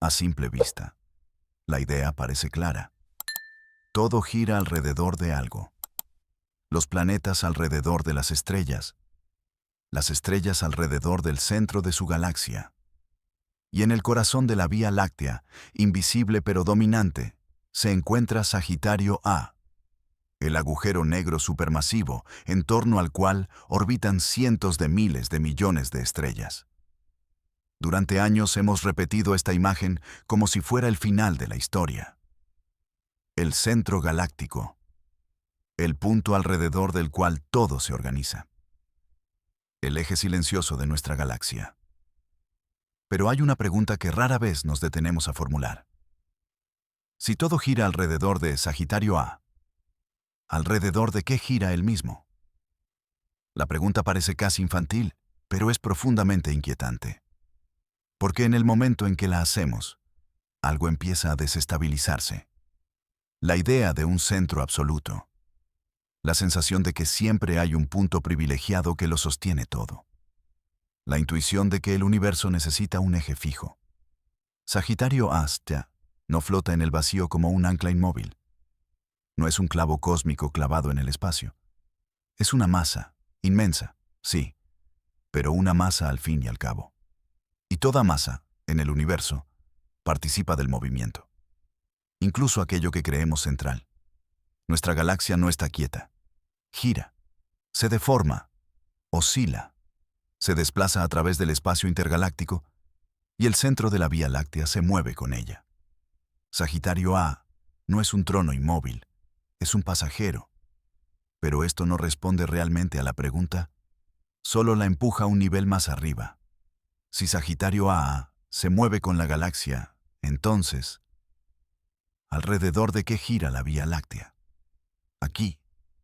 A simple vista, la idea parece clara. Todo gira alrededor de algo. Los planetas alrededor de las estrellas alrededor del centro de su galaxia. Y en el corazón de la Vía Láctea, invisible pero dominante, se encuentra Sagitario A, el agujero negro supermasivo en torno al cual orbitan cientos de miles de millones de estrellas. Durante años hemos repetido esta imagen como si fuera el final de la historia. El centro galáctico, el punto alrededor del cual todo se organiza. El eje silencioso de nuestra galaxia. Pero hay una pregunta que rara vez nos detenemos a formular. Si todo gira alrededor de Sagitario A, ¿alrededor de qué gira él mismo? La pregunta parece casi infantil, pero es profundamente inquietante. Porque en el momento en que la hacemos, algo empieza a desestabilizarse. La idea de un centro absoluto. La sensación de que siempre hay un punto privilegiado que lo sostiene todo. La intuición de que el universo necesita un eje fijo. Sagitario A no flota en el vacío como un ancla inmóvil. No es un clavo cósmico clavado en el espacio. Es una masa, inmensa, sí, pero una masa al fin y al cabo. Y toda masa, en el universo, participa del movimiento. Incluso aquello que creemos central. Nuestra galaxia no está quieta. Gira, se deforma, oscila, se desplaza a través del espacio intergaláctico y el centro de la Vía Láctea se mueve con ella. Sagitario A no es un trono inmóvil, es un pasajero. Pero esto no responde realmente a la pregunta, solo la empuja a un nivel más arriba. Si Sagitario A se mueve con la galaxia, entonces, ¿alrededor de qué gira la Vía Láctea? Aquí,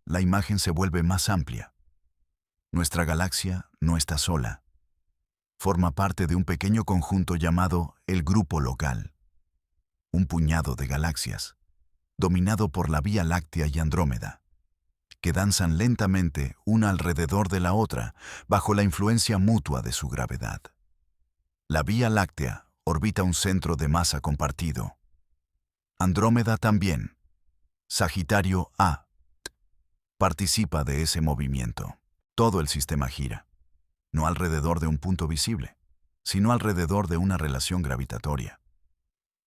la imagen se vuelve más amplia. Nuestra galaxia no está sola. Forma parte de un pequeño conjunto llamado el Grupo Local. Un puñado de galaxias, dominado por la Vía Láctea y Andrómeda, que danzan lentamente una alrededor de la otra bajo la influencia mutua de su gravedad. La Vía Láctea orbita un centro de masa compartido. Andrómeda también. Sagitario A participa de ese movimiento. Todo el sistema gira, no alrededor de un punto visible, sino alrededor de una relación gravitatoria.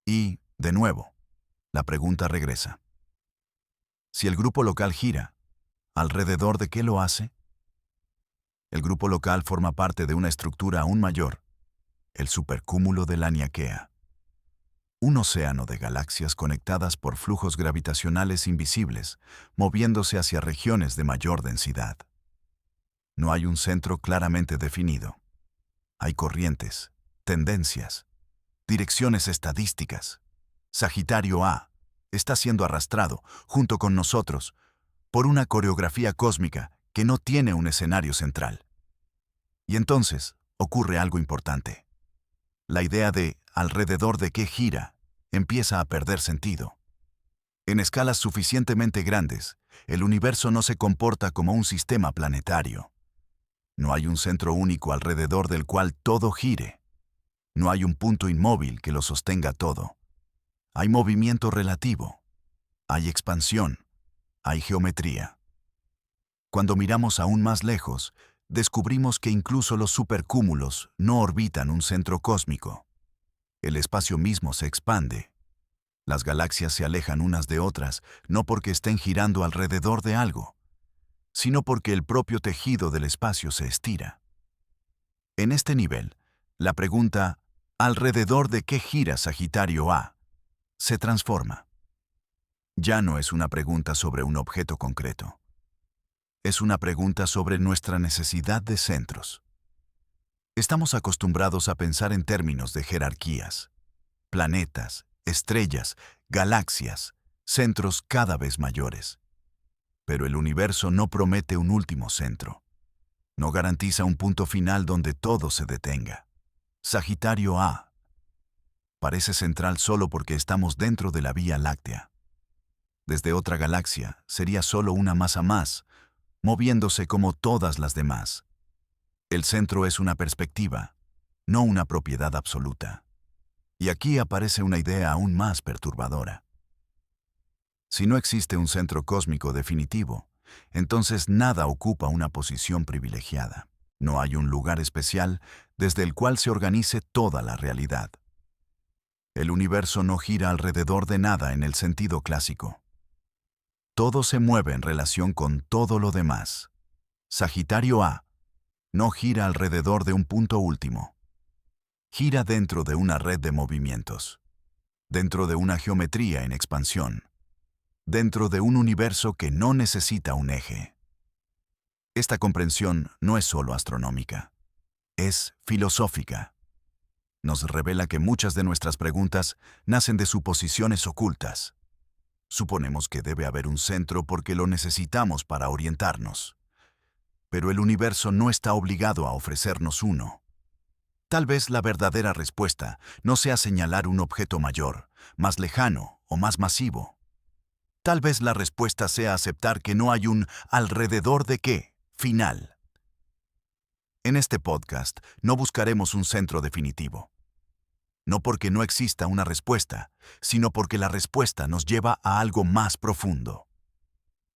Y, de nuevo, la pregunta regresa. Si el grupo local gira, ¿alrededor de qué lo hace? El grupo local forma parte de una estructura aún mayor, el supercúmulo de Laniakea. Un océano de galaxias conectadas por flujos gravitacionales invisibles, moviéndose hacia regiones de mayor densidad. No hay un centro claramente definido. Hay corrientes, tendencias, direcciones estadísticas. Sagitario A está siendo arrastrado, junto con nosotros, por una coreografía cósmica que no tiene un escenario central. Y entonces ocurre algo importante. La idea de alrededor de qué gira empieza a perder sentido. En escalas suficientemente grandes, el universo no se comporta como un sistema planetario. No hay un centro único alrededor del cual todo gire. No hay un punto inmóvil que lo sostenga todo. Hay movimiento relativo. Hay expansión. Hay geometría. Cuando miramos aún más lejos, descubrimos que incluso los supercúmulos no orbitan un centro cósmico. El espacio mismo se expande. Las galaxias se alejan unas de otras, no porque estén girando alrededor de algo, sino porque el propio tejido del espacio se estira. En este nivel, la pregunta ¿alrededor de qué gira Sagitario A? Se transforma. Ya no es una pregunta sobre un objeto concreto. Es una pregunta sobre nuestra necesidad de centros. Estamos acostumbrados a pensar en términos de jerarquías, planetas, estrellas, galaxias, centros cada vez mayores. Pero el universo no promete un último centro. No garantiza un punto final donde todo se detenga. Sagitario A parece central solo porque estamos dentro de la Vía Láctea. Desde otra galaxia sería solo una masa más, moviéndose como todas las demás. El centro es una perspectiva, no una propiedad absoluta. Y aquí aparece una idea aún más perturbadora. Si no existe un centro cósmico definitivo, entonces nada ocupa una posición privilegiada. No hay un lugar especial desde el cual se organice toda la realidad. El universo no gira alrededor de nada en el sentido clásico. Todo se mueve en relación con todo lo demás. Sagitario A no gira alrededor de un punto último. Gira dentro de una red de movimientos, dentro de una geometría en expansión, dentro de un universo que no necesita un eje. Esta comprensión no es solo astronómica, es filosófica. Nos revela que muchas de nuestras preguntas nacen de suposiciones ocultas. Suponemos que debe haber un centro porque lo necesitamos para orientarnos. Pero el universo no está obligado a ofrecernos uno. Tal vez la verdadera respuesta no sea señalar un objeto mayor, más lejano o más masivo. Tal vez la respuesta sea aceptar que no hay un alrededor de qué final. En este podcast no buscaremos un centro definitivo. No porque no exista una respuesta, sino porque la respuesta nos lleva a algo más profundo.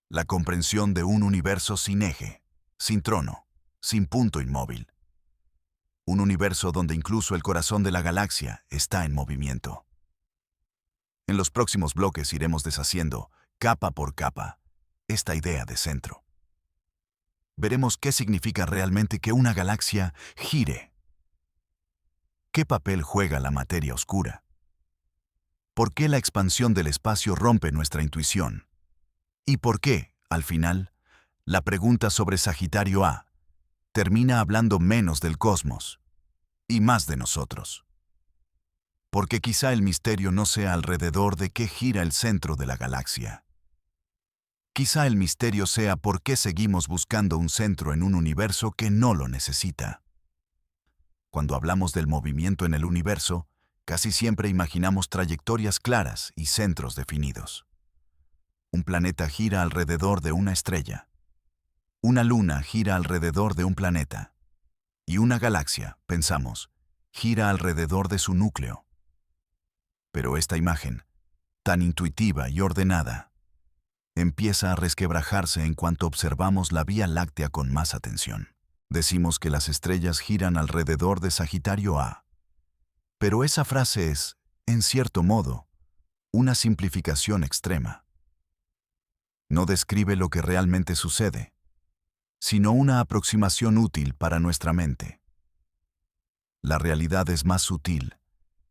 La comprensión de un universo sin eje, sin trono, sin punto inmóvil. Un universo donde incluso el corazón de la galaxia está en movimiento. En los próximos bloques iremos deshaciendo, capa por capa, esta idea de centro. Veremos qué significa realmente que una galaxia gire. ¿Qué papel juega la materia oscura? ¿Por qué la expansión del espacio rompe nuestra intuición? ¿Y por qué, al final, la pregunta sobre Sagitario A termina hablando menos del cosmos y más de nosotros? Porque quizá el misterio no sea alrededor de qué gira el centro de la galaxia. Quizá el misterio sea por qué seguimos buscando un centro en un universo que no lo necesita. Cuando hablamos del movimiento en el universo, casi siempre imaginamos trayectorias claras y centros definidos. Un planeta gira alrededor de una estrella. Una luna gira alrededor de un planeta. Y una galaxia, pensamos, gira alrededor de su núcleo. Pero esta imagen, tan intuitiva y ordenada, empieza a resquebrajarse en cuanto observamos la Vía Láctea con más atención. Decimos que las estrellas giran alrededor de Sagitario A. Pero esa frase es, en cierto modo, una simplificación extrema. No describe lo que realmente sucede, sino una aproximación útil para nuestra mente. La realidad es más sutil,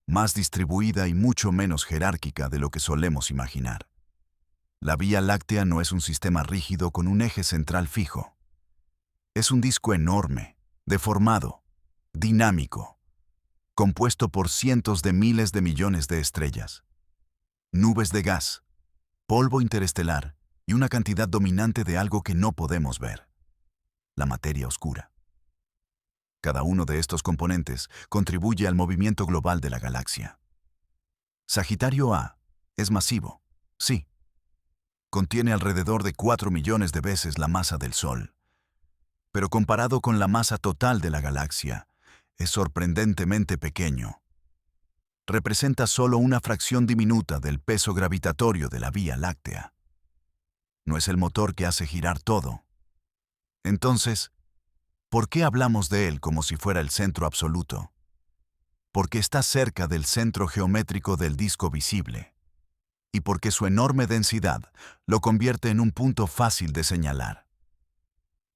más distribuida y mucho menos jerárquica de lo que solemos imaginar. La Vía Láctea no es un sistema rígido con un eje central fijo. Es un disco enorme, deformado, dinámico, compuesto por cientos de miles de millones de estrellas, nubes de gas, polvo interestelar y una cantidad dominante de algo que no podemos ver: la materia oscura. Cada uno de estos componentes contribuye al movimiento global de la galaxia. Sagitario A es masivo, sí. Contiene alrededor de 4 millones de veces la masa del Sol. Pero comparado con la masa total de la galaxia, es sorprendentemente pequeño. Representa solo una fracción diminuta del peso gravitatorio de la Vía Láctea. No es el motor que hace girar todo. Entonces, ¿por qué hablamos de él como si fuera el centro absoluto? Porque está cerca del centro geométrico del disco visible, y porque su enorme densidad lo convierte en un punto fácil de señalar.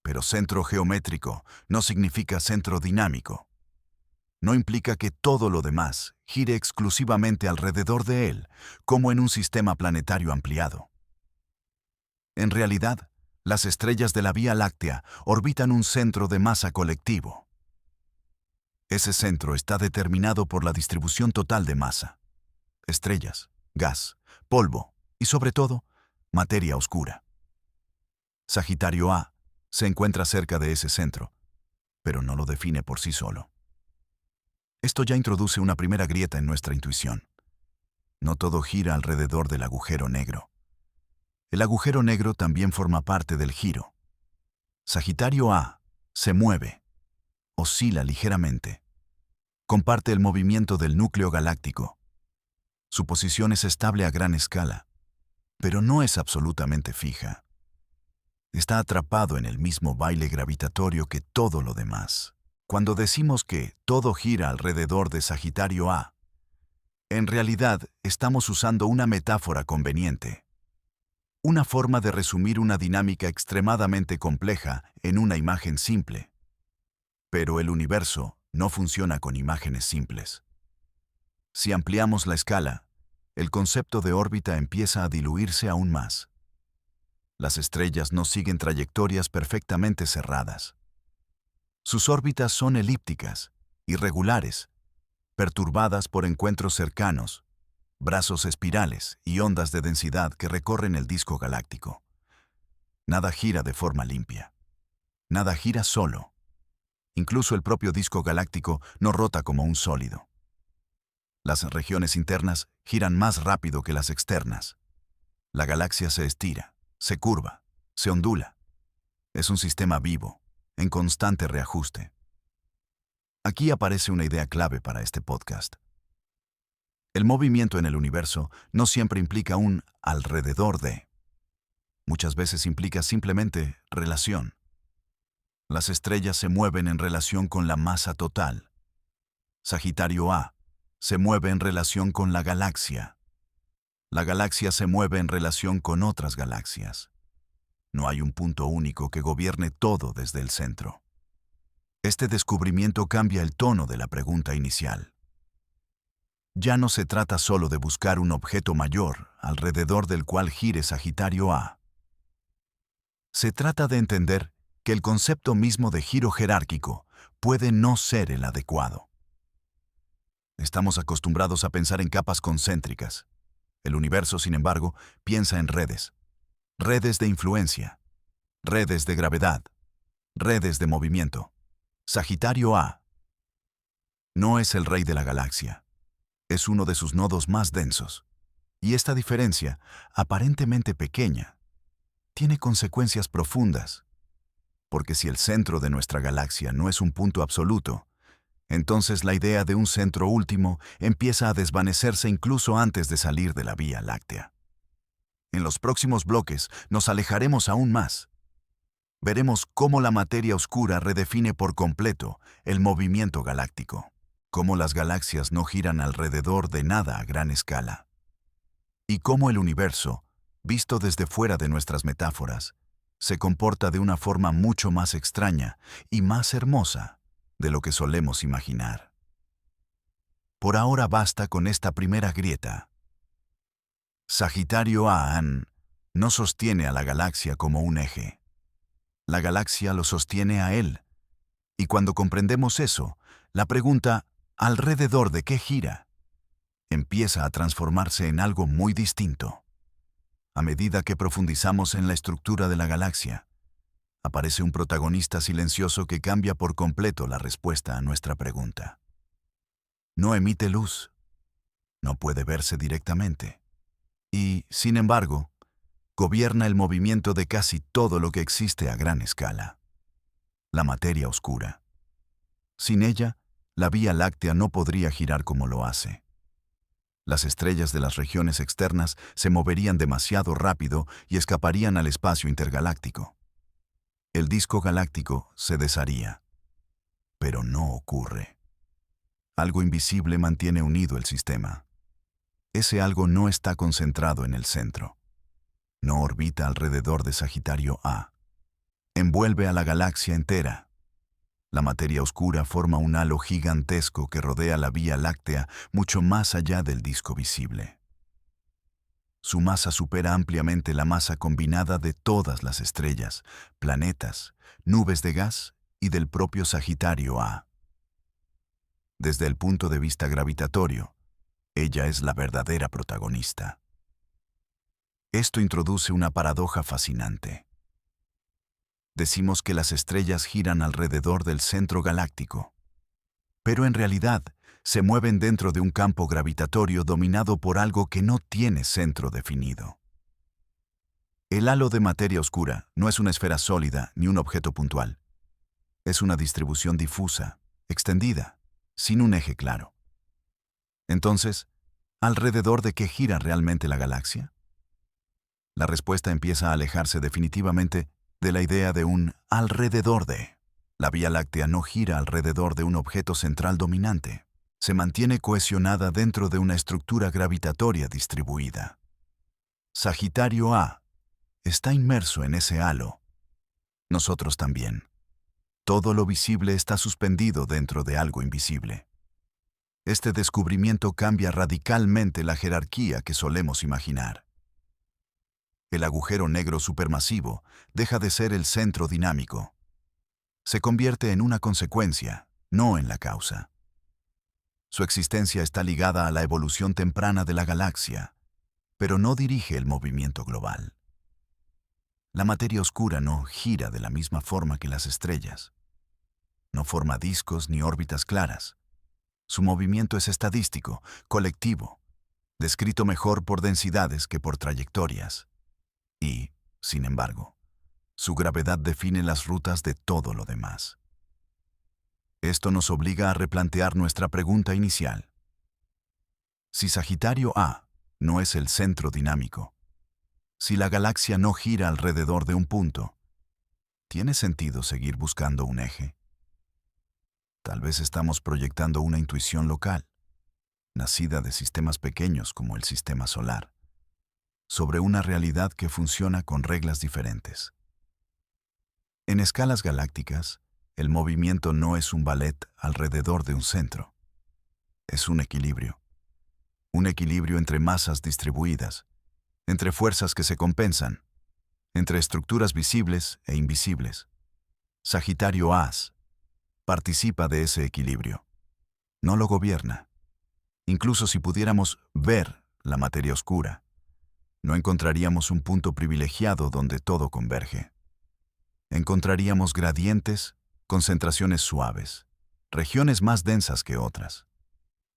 Pero centro geométrico no significa centro dinámico. No implica que todo lo demás gire exclusivamente alrededor de él, como en un sistema planetario ampliado. En realidad, las estrellas de la Vía Láctea orbitan un centro de masa colectivo. Ese centro está determinado por la distribución total de masa: estrellas, gas, polvo y, sobre todo, materia oscura. Sagitario A se encuentra cerca de ese centro, pero no lo define por sí solo. Esto ya introduce una primera grieta en nuestra intuición. No todo gira alrededor del agujero negro. El agujero negro también forma parte del giro. Sagitario A se mueve, oscila ligeramente, Comparte el movimiento del núcleo galáctico. Su posición es estable a gran escala, pero no es absolutamente fija. Está atrapado en el mismo baile gravitatorio que todo lo demás. Cuando decimos que todo gira alrededor de Sagitario A, en realidad estamos usando una metáfora conveniente. Una forma de resumir una dinámica extremadamente compleja en una imagen simple. Pero el universo no funciona con imágenes simples. Si ampliamos la escala, el concepto de órbita empieza a diluirse aún más. Las estrellas no siguen trayectorias perfectamente cerradas. Sus órbitas son elípticas, irregulares, perturbadas por encuentros cercanos, brazos espirales y ondas de densidad que recorren el disco galáctico. Nada gira de forma limpia. Nada gira solo. Incluso el propio disco galáctico no rota como un sólido. Las regiones internas giran más rápido que las externas. La galaxia se estira, se curva, se ondula. Es un sistema vivo, en constante reajuste. Aquí aparece una idea clave para este podcast. El movimiento en el universo no siempre implica un alrededor de. Muchas veces implica simplemente relación. Las estrellas se mueven en relación con la masa total. Sagitario A se mueve en relación con la galaxia. La galaxia se mueve en relación con otras galaxias. No hay un punto único que gobierne todo desde el centro. Este descubrimiento cambia el tono de la pregunta inicial. Ya no se trata solo de buscar un objeto mayor alrededor del cual gire Sagitario A. Se trata de entender que el concepto mismo de giro jerárquico puede no ser el adecuado. Estamos acostumbrados a pensar en capas concéntricas. El universo, sin embargo, piensa en redes. Redes de influencia, redes de gravedad, redes de movimiento. Sagitario A no es el rey de la galaxia. Es uno de sus nodos más densos. Y esta diferencia, aparentemente pequeña, tiene consecuencias profundas. Porque si el centro de nuestra galaxia no es un punto absoluto, entonces la idea de un centro último empieza a desvanecerse incluso antes de salir de la Vía Láctea. En los próximos bloques nos alejaremos aún más. Veremos cómo la materia oscura redefine por completo el movimiento galáctico, cómo las galaxias no giran alrededor de nada a gran escala, y cómo el universo, visto desde fuera de nuestras metáforas, se comporta de una forma mucho más extraña y más hermosa de lo que solemos imaginar. Por ahora basta con esta primera grieta. Sagitario A no sostiene a la galaxia como un eje. La galaxia lo sostiene a él. Y cuando comprendemos eso, la pregunta ¿alrededor de qué gira? Empieza a transformarse en algo muy distinto. A medida que profundizamos en la estructura de la galaxia, aparece un protagonista silencioso que cambia por completo la respuesta a nuestra pregunta. No emite luz. No puede verse directamente. Y, sin embargo, gobierna el movimiento de casi todo lo que existe a gran escala. La materia oscura. Sin ella, la Vía Láctea no podría girar como lo hace. Las estrellas de las regiones externas se moverían demasiado rápido y escaparían al espacio intergaláctico. El disco galáctico se desharía. Pero no ocurre. Algo invisible mantiene unido el sistema. Ese algo no está concentrado en el centro. No orbita alrededor de Sagitario A. Envuelve a la galaxia entera. La materia oscura forma un halo gigantesco que rodea la Vía Láctea mucho más allá del disco visible. Su masa supera ampliamente la masa combinada de todas las estrellas, planetas, nubes de gas y del propio Sagitario A. Desde el punto de vista gravitatorio, ella es la verdadera protagonista. Esto introduce una paradoja fascinante. Decimos que las estrellas giran alrededor del centro galáctico, pero en realidad se mueven dentro de un campo gravitatorio dominado por algo que no tiene centro definido. El halo de materia oscura no es una esfera sólida ni un objeto puntual. Es una distribución difusa, extendida, sin un eje claro. Entonces, ¿alrededor de qué gira realmente la galaxia? La respuesta empieza a alejarse definitivamente de la idea de un alrededor de. La Vía Láctea no gira alrededor de un objeto central dominante. Se mantiene cohesionada dentro de una estructura gravitatoria distribuida. Sagitario A está inmerso en ese halo. Nosotros también. Todo lo visible está suspendido dentro de algo invisible. Este descubrimiento cambia radicalmente la jerarquía que solemos imaginar. El agujero negro supermasivo deja de ser el centro dinámico. Se convierte en una consecuencia, no en la causa. Su existencia está ligada a la evolución temprana de la galaxia, pero no dirige el movimiento global. La materia oscura no gira de la misma forma que las estrellas. No forma discos ni órbitas claras. Su movimiento es estadístico, colectivo, descrito mejor por densidades que por trayectorias. Y, sin embargo, su gravedad define las rutas de todo lo demás. Esto nos obliga a replantear nuestra pregunta inicial. Si Sagitario A no es el centro dinámico, si la galaxia no gira alrededor de un punto, ¿tiene sentido seguir buscando un eje? Tal vez estamos proyectando una intuición local, nacida de sistemas pequeños como el sistema solar, sobre una realidad que funciona con reglas diferentes. En escalas galácticas, el movimiento no es un ballet alrededor de un centro. Es un equilibrio. Un equilibrio entre masas distribuidas, entre fuerzas que se compensan, entre estructuras visibles e invisibles. Sagitario A participa de ese equilibrio. No lo gobierna. Incluso si pudiéramos ver la materia oscura, no encontraríamos un punto privilegiado donde todo converge. Encontraríamos gradientes, concentraciones suaves, regiones más densas que otras.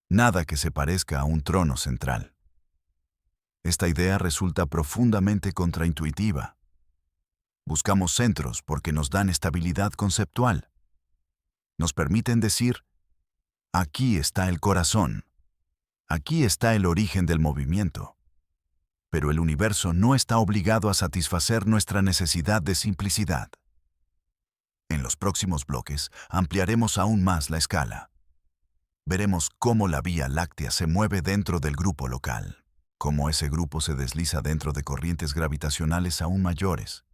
Nada que se parezca a un trono central. Esta idea resulta profundamente contraintuitiva. Buscamos centros porque nos dan estabilidad conceptual. Nos permiten decir, aquí está el corazón, aquí está el origen del movimiento. Pero el universo no está obligado a satisfacer nuestra necesidad de simplicidad. En los próximos bloques ampliaremos aún más la escala. Veremos cómo la Vía Láctea se mueve dentro del grupo local, cómo ese grupo se desliza dentro de corrientes gravitacionales aún mayores,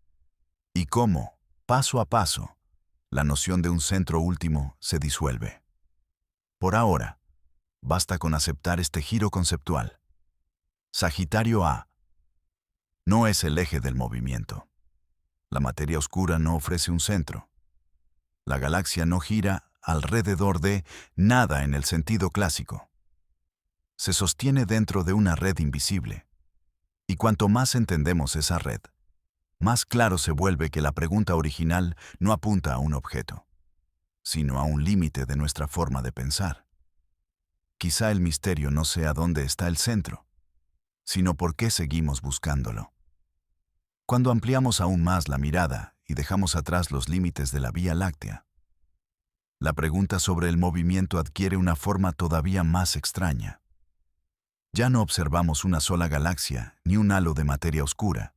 y cómo, paso a paso, la noción de un centro último se disuelve. Por ahora, basta con aceptar este giro conceptual. Sagitario A no es el eje del movimiento. La materia oscura no ofrece un centro. La galaxia no gira alrededor de nada en el sentido clásico. Se sostiene dentro de una red invisible. Y cuanto más entendemos esa red, más claro se vuelve que la pregunta original no apunta a un objeto, sino a un límite de nuestra forma de pensar. Quizá el misterio no sea dónde está el centro, sino por qué seguimos buscándolo. Cuando ampliamos aún más la mirada y dejamos atrás los límites de la Vía Láctea, la pregunta sobre el movimiento adquiere una forma todavía más extraña. Ya no observamos una sola galaxia ni un halo de materia oscura,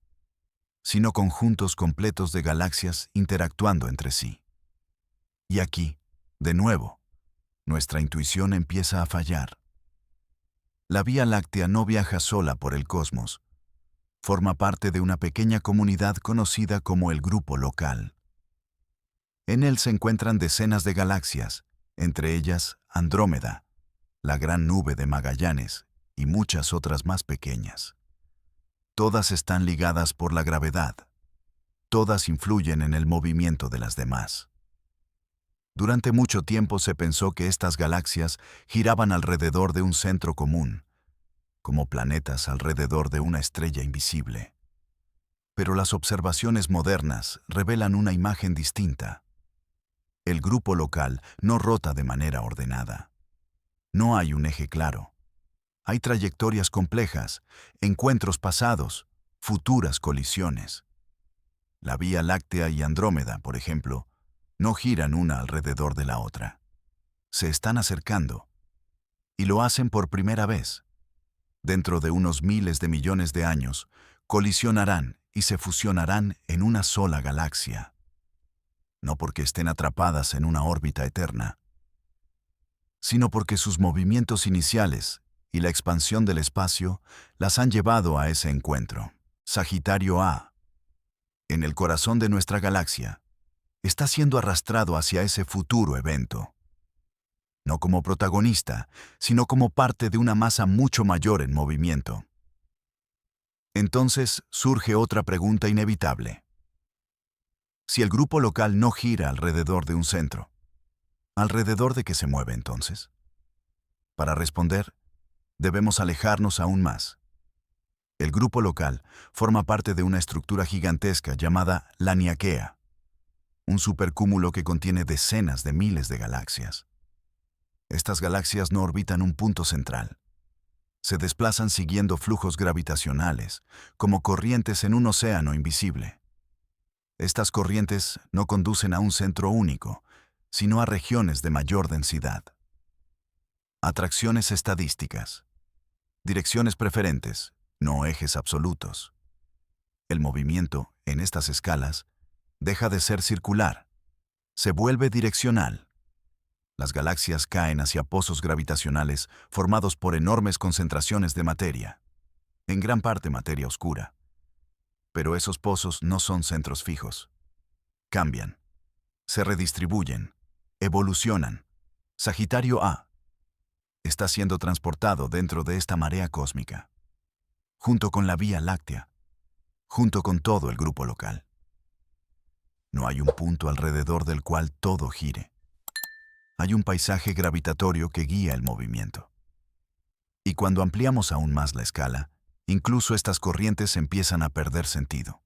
sino conjuntos completos de galaxias interactuando entre sí. Y aquí, de nuevo, nuestra intuición empieza a fallar. La Vía Láctea no viaja sola por el cosmos. Forma parte de una pequeña comunidad conocida como el Grupo Local. En él se encuentran decenas de galaxias, entre ellas Andrómeda, la gran nube de Magallanes y muchas otras más pequeñas. Todas están ligadas por la gravedad. Todas influyen en el movimiento de las demás. Durante mucho tiempo se pensó que estas galaxias giraban alrededor de un centro común, como planetas alrededor de una estrella invisible. Pero las observaciones modernas revelan una imagen distinta. El grupo local no rota de manera ordenada. No hay un eje claro. Hay trayectorias complejas, encuentros pasados, futuras colisiones. La Vía Láctea y Andrómeda, por ejemplo, no giran una alrededor de la otra. se están acercando, y lo hacen por primera vez. Dentro de unos miles de millones de años, colisionarán y se fusionarán en una sola galaxia. No porque estén atrapadas en una órbita eterna, sino porque sus movimientos iniciales y la expansión del espacio las han llevado a ese encuentro. Sagitario A, en el corazón de nuestra galaxia, está siendo arrastrado hacia ese futuro evento. No como protagonista, sino como parte de una masa mucho mayor en movimiento. Entonces surge otra pregunta inevitable. Si el grupo local no gira alrededor de un centro, ¿alrededor de qué se mueve entonces? Para responder, debemos alejarnos aún más. El grupo local forma parte de una estructura gigantesca llamada la Niaquea, un supercúmulo que contiene decenas de miles de galaxias. Estas galaxias no orbitan un punto central. Se desplazan siguiendo flujos gravitacionales, como corrientes en un océano invisible. Estas corrientes no conducen a un centro único, sino a regiones de mayor densidad. Atracciones estadísticas. Direcciones preferentes, no ejes absolutos. El movimiento, en estas escalas, deja de ser circular. Se vuelve direccional. Las galaxias caen hacia pozos gravitacionales formados por enormes concentraciones de materia, en gran parte materia oscura. Pero esos pozos no son centros fijos. Cambian, se redistribuyen, evolucionan. Sagitario A está siendo transportado dentro de esta marea cósmica, junto con la Vía Láctea, junto con todo el grupo local. No hay un punto alrededor del cual todo gire. Hay un paisaje gravitatorio que guía el movimiento. Y cuando ampliamos aún más la escala, incluso estas corrientes empiezan a perder sentido.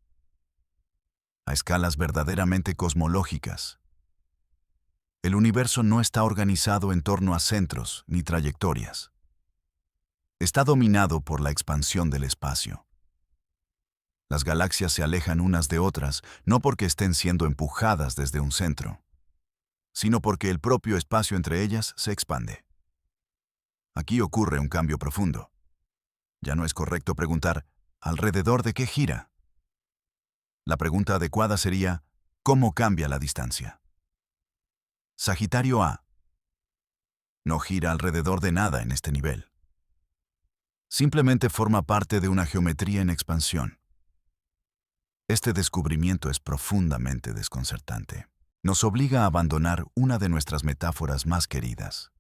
A escalas verdaderamente cosmológicas. El universo no está organizado en torno a centros ni trayectorias. Está dominado por la expansión del espacio. Las galaxias se alejan unas de otras no porque estén siendo empujadas desde un centro, sino porque el propio espacio entre ellas se expande. Aquí ocurre un cambio profundo. Ya no es correcto preguntar, ¿alrededor de qué gira? La pregunta adecuada sería, ¿cómo cambia la distancia? Sagitario A no gira alrededor de nada en este nivel. Simplemente forma parte de una geometría en expansión. Este descubrimiento es profundamente desconcertante. Nos obliga a abandonar una de nuestras metáforas más queridas,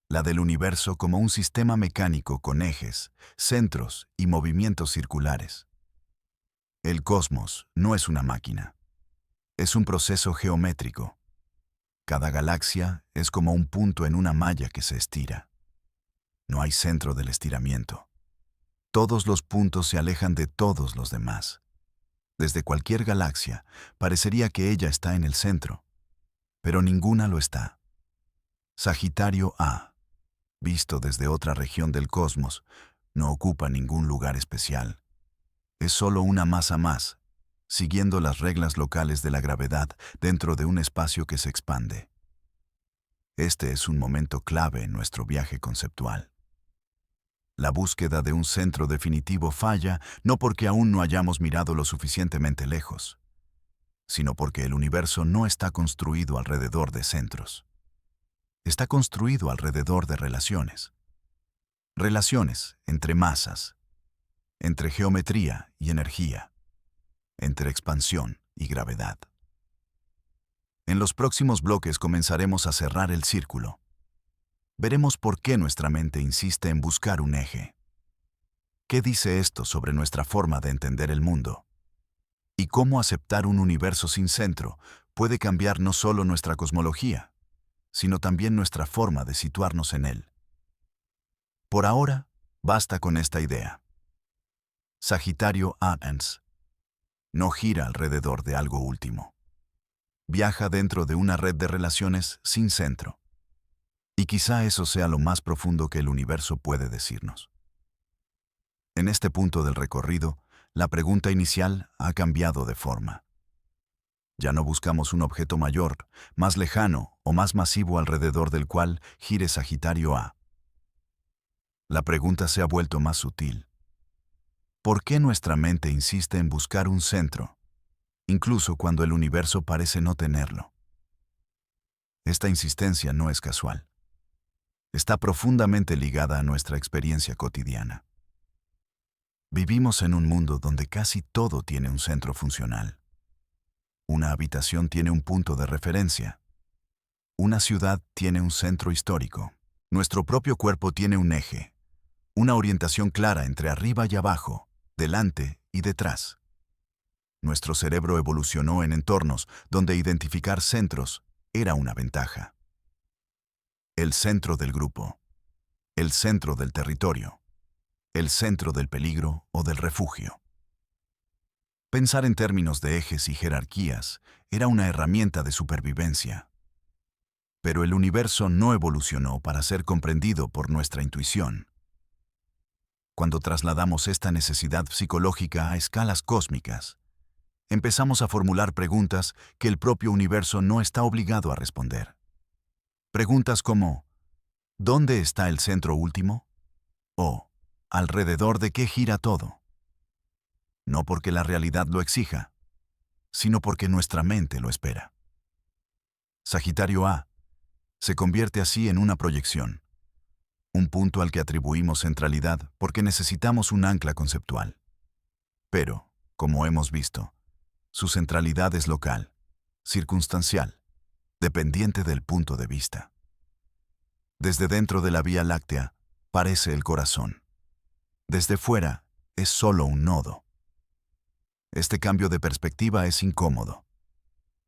la del universo como un sistema mecánico con ejes, centros y movimientos circulares. El cosmos no es una máquina, es un proceso geométrico. Cada galaxia es como un punto en una malla que se estira. No hay centro del estiramiento. Todos los puntos se alejan de todos los demás. Desde cualquier galaxia, parecería que ella está en el centro, pero ninguna lo está. Sagitario A, visto desde otra región del cosmos, no ocupa ningún lugar especial. Es solo una masa más, siguiendo las reglas locales de la gravedad dentro de un espacio que se expande. Este es un momento clave en nuestro viaje conceptual. La búsqueda de un centro definitivo falla no porque aún no hayamos mirado lo suficientemente lejos, sino porque el universo no está construido alrededor de centros. Está construido alrededor de relaciones. Relaciones entre masas, entre geometría y energía, entre expansión y gravedad. En los próximos bloques comenzaremos a cerrar el círculo. Veremos por qué nuestra mente insiste en buscar un eje. ¿Qué dice esto sobre nuestra forma de entender el mundo? Y cómo aceptar un universo sin centro puede cambiar no solo nuestra cosmología, sino también nuestra forma de situarnos en él. Por ahora, basta con esta idea. Sagitario A&S no gira alrededor de algo último. Viaja dentro de una red de relaciones sin centro. Y quizá eso sea lo más profundo que el universo puede decirnos. En este punto del recorrido, la pregunta inicial ha cambiado de forma. Ya no buscamos un objeto mayor, más lejano o más masivo alrededor del cual gire Sagitario A. La pregunta se ha vuelto más sutil. ¿Por qué nuestra mente insiste en buscar un centro, incluso cuando el universo parece no tenerlo? Esta insistencia no es casual. Está profundamente ligada a nuestra experiencia cotidiana. Vivimos en un mundo donde casi todo tiene un centro funcional. Una habitación tiene un punto de referencia. Una ciudad tiene un centro histórico. Nuestro propio cuerpo tiene un eje, una orientación clara entre arriba y abajo, delante y detrás. Nuestro cerebro evolucionó en entornos donde identificar centros era una ventaja. El centro del grupo, el centro del territorio, el centro del peligro o del refugio. Pensar en términos de ejes y jerarquías era una herramienta de supervivencia. Pero el universo no evolucionó para ser comprendido por nuestra intuición. Cuando trasladamos esta necesidad psicológica a escalas cósmicas, empezamos a formular preguntas que el propio universo no está obligado a responder. Preguntas como, ¿dónde está el centro último? O, ¿alrededor de qué gira todo? No porque la realidad lo exija, sino porque nuestra mente lo espera. Sagitario A se convierte así en una proyección, un punto al que atribuimos centralidad porque necesitamos un ancla conceptual. Pero, como hemos visto, su centralidad es local, circunstancial, dependiente del punto de vista. Desde dentro de la Vía Láctea parece el corazón. Desde fuera es solo un nodo. Este cambio de perspectiva es incómodo.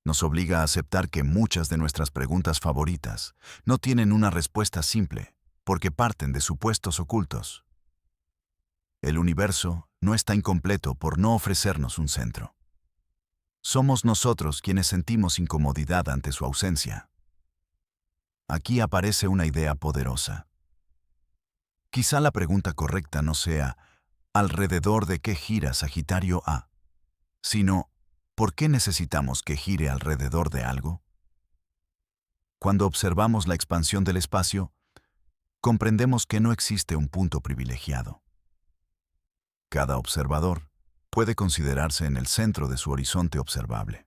Nos obliga a aceptar que muchas de nuestras preguntas favoritas no tienen una respuesta simple, porque parten de supuestos ocultos. El universo no está incompleto por no ofrecernos un centro. Somos nosotros quienes sentimos incomodidad ante su ausencia. Aquí aparece una idea poderosa. Quizá la pregunta correcta no sea ¿alrededor de qué gira Sagitario A?, sino ¿por qué necesitamos que gire alrededor de algo? Cuando observamos la expansión del espacio, comprendemos que no existe un punto privilegiado. Cada observador puede considerarse en el centro de su horizonte observable.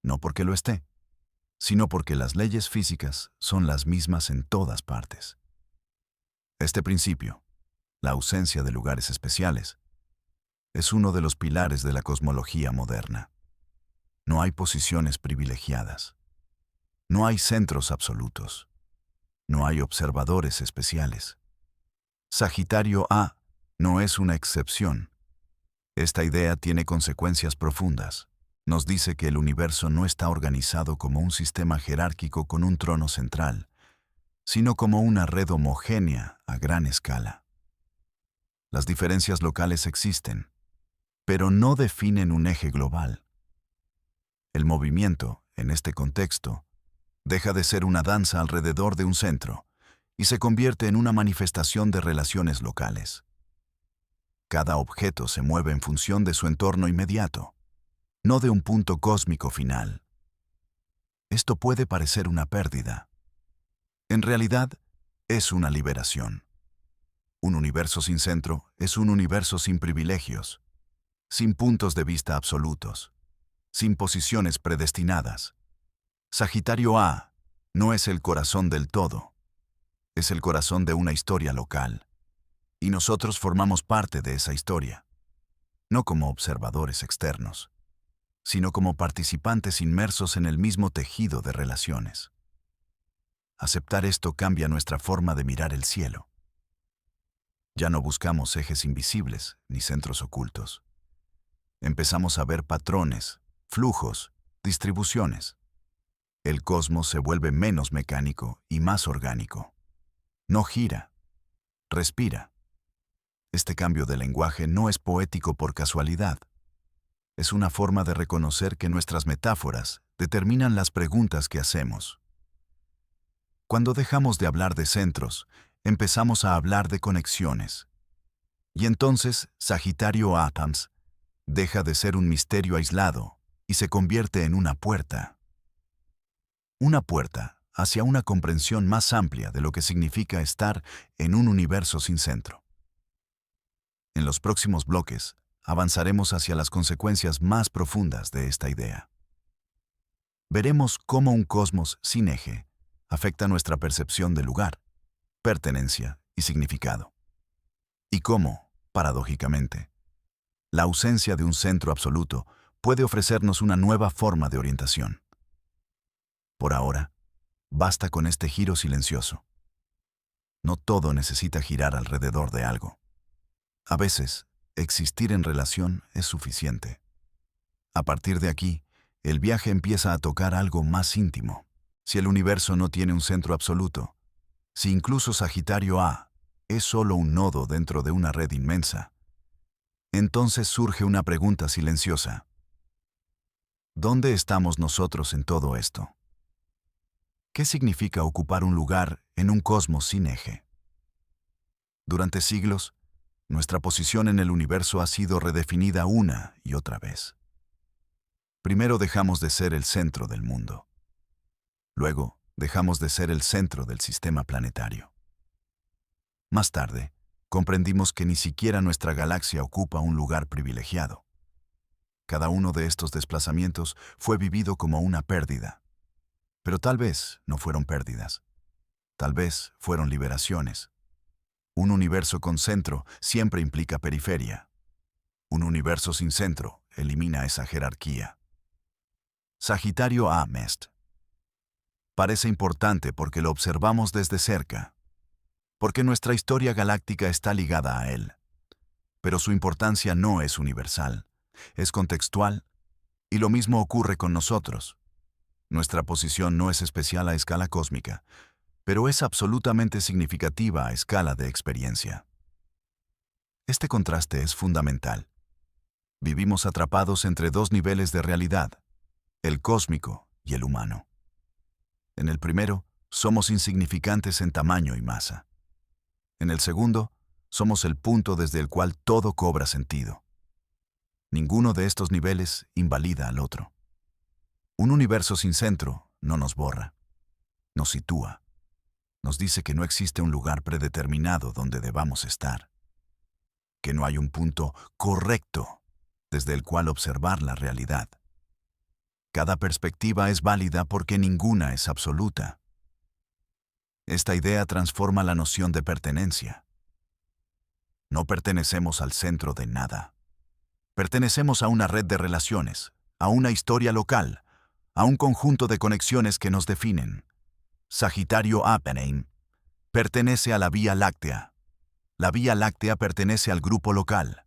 No porque lo esté, sino porque las leyes físicas son las mismas en todas partes. Este principio, la ausencia de lugares especiales, es uno de los pilares de la cosmología moderna. No hay posiciones privilegiadas. No hay centros absolutos. No hay observadores especiales. Sagitario A no es una excepción. Esta idea tiene consecuencias profundas. Nos dice que el universo no está organizado como un sistema jerárquico con un trono central, sino como una red homogénea a gran escala. Las diferencias locales existen, pero no definen un eje global. El movimiento, en este contexto, deja de ser una danza alrededor de un centro y se convierte en una manifestación de relaciones locales. Cada objeto se mueve en función de su entorno inmediato, no de un punto cósmico final. Esto puede parecer una pérdida. En realidad, es una liberación. Un universo sin centro es un universo sin privilegios, sin puntos de vista absolutos, sin posiciones predestinadas. Sagitario A no es el corazón del todo, es el corazón de una historia local, y nosotros formamos parte de esa historia, no como observadores externos, sino como participantes inmersos en el mismo tejido de relaciones. Aceptar esto cambia nuestra forma de mirar el cielo. Ya no buscamos ejes invisibles ni centros ocultos. Empezamos a ver patrones, flujos, distribuciones. El cosmos se vuelve menos mecánico y más orgánico. No gira, respira. Este cambio de lenguaje no es poético por casualidad. Es una forma de reconocer que nuestras metáforas determinan las preguntas que hacemos. Cuando dejamos de hablar de centros, empezamos a hablar de conexiones. Y entonces, Sagitario Atams deja de ser un misterio aislado y se convierte en una puerta. Una puerta hacia una comprensión más amplia de lo que significa estar en un universo sin centro. En los próximos bloques, avanzaremos hacia las consecuencias más profundas de esta idea. Veremos cómo un cosmos sin eje afecta nuestra percepción de lugar, pertenencia y significado. Y cómo, paradójicamente, la ausencia de un centro absoluto puede ofrecernos una nueva forma de orientación. Por ahora, basta con este giro silencioso. No todo necesita girar alrededor de algo. A veces, existir en relación es suficiente. A partir de aquí, el viaje empieza a tocar algo más íntimo. Si el universo no tiene un centro absoluto, si incluso Sagitario A es solo un nodo dentro de una red inmensa, entonces surge una pregunta silenciosa. ¿Dónde estamos nosotros en todo esto? ¿Qué significa ocupar un lugar en un cosmos sin eje? Durante siglos, nuestra posición en el universo ha sido redefinida una y otra vez. Primero dejamos de ser el centro del mundo. Luego, dejamos de ser el centro del sistema planetario. Más tarde, comprendimos que ni siquiera nuestra galaxia ocupa un lugar privilegiado. Cada uno de estos desplazamientos fue vivido como una pérdida. Pero tal vez no fueron pérdidas. Tal vez fueron liberaciones. Un universo con centro siempre implica periferia. Un universo sin centro elimina esa jerarquía. Sagitario A Mest. Parece importante porque lo observamos desde cerca, porque nuestra historia galáctica está ligada a él. Pero su importancia no es universal, es contextual, y lo mismo ocurre con nosotros. Nuestra posición no es especial a escala cósmica, pero es absolutamente significativa a escala de experiencia. Este contraste es fundamental. Vivimos atrapados entre dos niveles de realidad, el cósmico y el humano. En el primero, somos insignificantes en tamaño y masa. En el segundo, somos el punto desde el cual todo cobra sentido. Ninguno de estos niveles invalida al otro. Un universo sin centro no nos borra, nos sitúa. Nos dice que no existe un lugar predeterminado donde debamos estar, que no hay un punto correcto desde el cual observar la realidad. Cada perspectiva es válida porque ninguna es absoluta. Esta idea transforma la noción de pertenencia. No pertenecemos al centro de nada. Pertenecemos a una red de relaciones, a una historia local, a un conjunto de conexiones que nos definen. Sagitario Apennine pertenece a la Vía Láctea. La Vía Láctea pertenece al grupo local.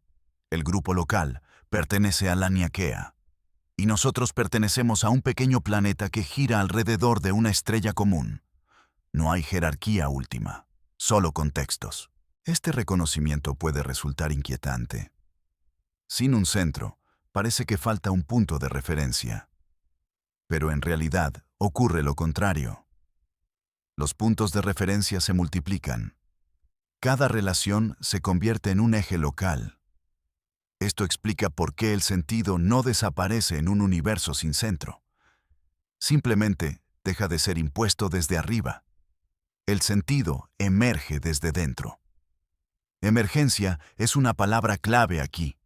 El grupo local pertenece a la Niaquea. Y nosotros pertenecemos a un pequeño planeta que gira alrededor de una estrella común. No hay jerarquía última, solo contextos. Este reconocimiento puede resultar inquietante. Sin un centro, parece que falta un punto de referencia. Pero en realidad ocurre lo contrario. Los puntos de referencia se multiplican. Cada relación se convierte en un eje local. Esto explica por qué el sentido no desaparece en un universo sin centro. Simplemente deja de ser impuesto desde arriba. El sentido emerge desde dentro. Emergencia es una palabra clave aquí.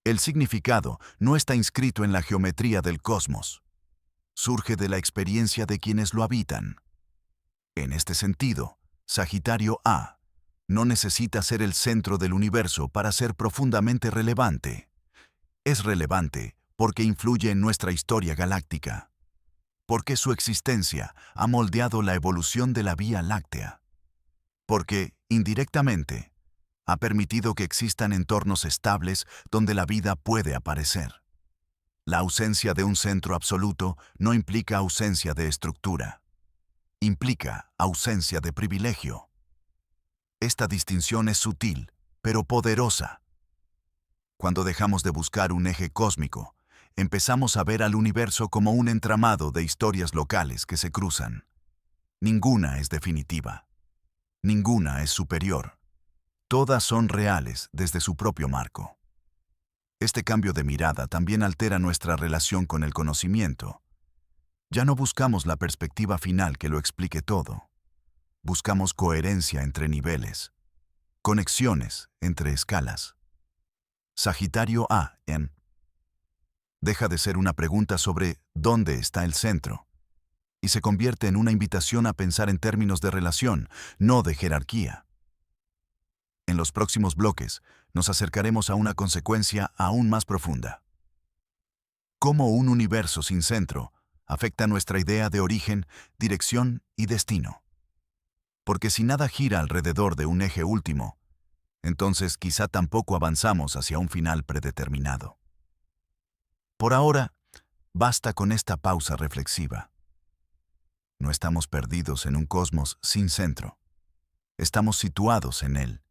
El significado no está inscrito en la geometría del cosmos. Surge de la experiencia de quienes lo habitan. En este sentido, Sagitario A no necesita ser el centro del universo para ser profundamente relevante. Es relevante porque influye en nuestra historia galáctica, porque su existencia ha moldeado la evolución de la Vía Láctea, porque, indirectamente, ha permitido que existan entornos estables donde la vida puede aparecer. La ausencia de un centro absoluto no implica ausencia de estructura. Implica ausencia de privilegio. Esta distinción es sutil, pero poderosa. Cuando dejamos de buscar un eje cósmico, empezamos a ver al universo como un entramado de historias locales que se cruzan. Ninguna es definitiva. Ninguna es superior. Todas son reales desde su propio marco. Este cambio de mirada también altera nuestra relación con el conocimiento. Ya no buscamos la perspectiva final que lo explique todo. Buscamos coherencia entre niveles, conexiones entre escalas. Sagitario A en deja de ser una pregunta sobre ¿dónde está el centro? Y se convierte en una invitación a pensar en términos de relación, no de jerarquía. En los próximos bloques, nos acercaremos a una consecuencia aún más profunda. ¿Cómo un universo sin centro afecta nuestra idea de origen, dirección y destino? Porque si nada gira alrededor de un eje último, entonces quizá tampoco avanzamos hacia un final predeterminado. Por ahora, basta con esta pausa reflexiva. No estamos perdidos en un cosmos sin centro. Estamos situados en él,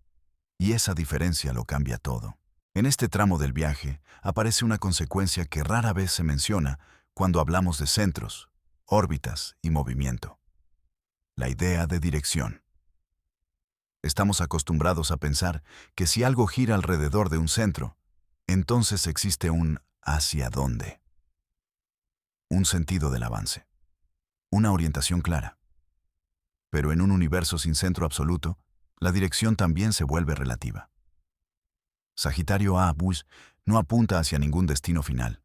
y esa diferencia lo cambia todo. En este tramo del viaje aparece una consecuencia que rara vez se menciona cuando hablamos de centros, órbitas y movimiento. La idea de dirección. Estamos acostumbrados a pensar que si algo gira alrededor de un centro, entonces existe un hacia dónde. Un sentido del avance. Una orientación clara. Pero en un universo sin centro absoluto, la dirección también se vuelve relativa. Sagitario A. Bush no apunta hacia ningún destino final.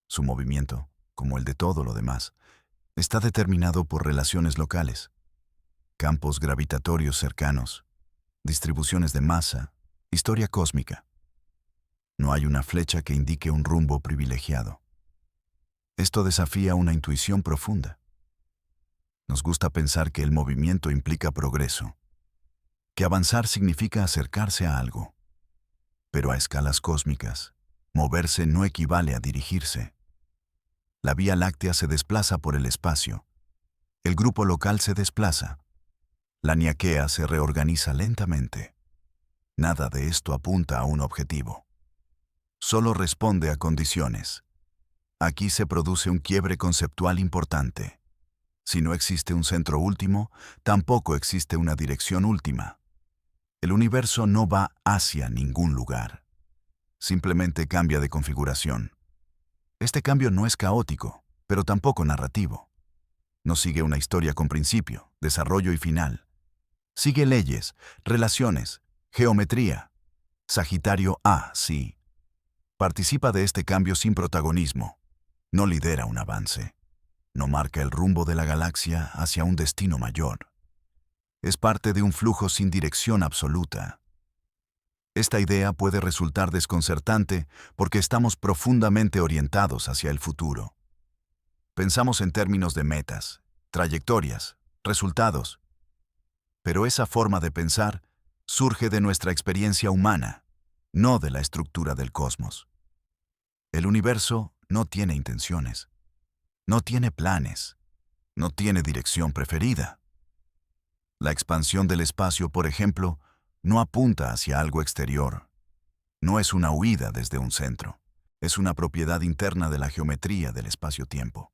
Su movimiento, como el de todo lo demás, está determinado por relaciones locales, campos gravitatorios cercanos, distribuciones de masa, historia cósmica. No hay una flecha que indique un rumbo privilegiado. Esto desafía una intuición profunda. Nos gusta pensar que el movimiento implica progreso, que avanzar significa acercarse a algo. Pero a escalas cósmicas, moverse no equivale a dirigirse. La Vía Láctea se desplaza por el espacio. El grupo local se desplaza. La Niaquea se reorganiza lentamente. Nada de esto apunta a un objetivo. Solo responde a condiciones. Aquí se produce un quiebre conceptual importante. Si no existe un centro último, tampoco existe una dirección última. El universo no va hacia ningún lugar. Simplemente cambia de configuración. Este cambio no es caótico, pero tampoco narrativo. No sigue una historia con principio, desarrollo y final. Sigue leyes, relaciones, geometría. Sagitario A, sí. Participa de este cambio sin protagonismo. No lidera un avance. No marca el rumbo de la galaxia hacia un destino mayor. Es parte de un flujo sin dirección absoluta. Esta idea puede resultar desconcertante porque estamos profundamente orientados hacia el futuro. Pensamos en términos de metas, trayectorias, resultados. Pero esa forma de pensar surge de nuestra experiencia humana, no de la estructura del cosmos. El universo no tiene intenciones, no tiene planes, no tiene dirección preferida. La expansión del espacio, por ejemplo, no apunta hacia algo exterior. No es una huida desde un centro. Es una propiedad interna de la geometría del espacio-tiempo.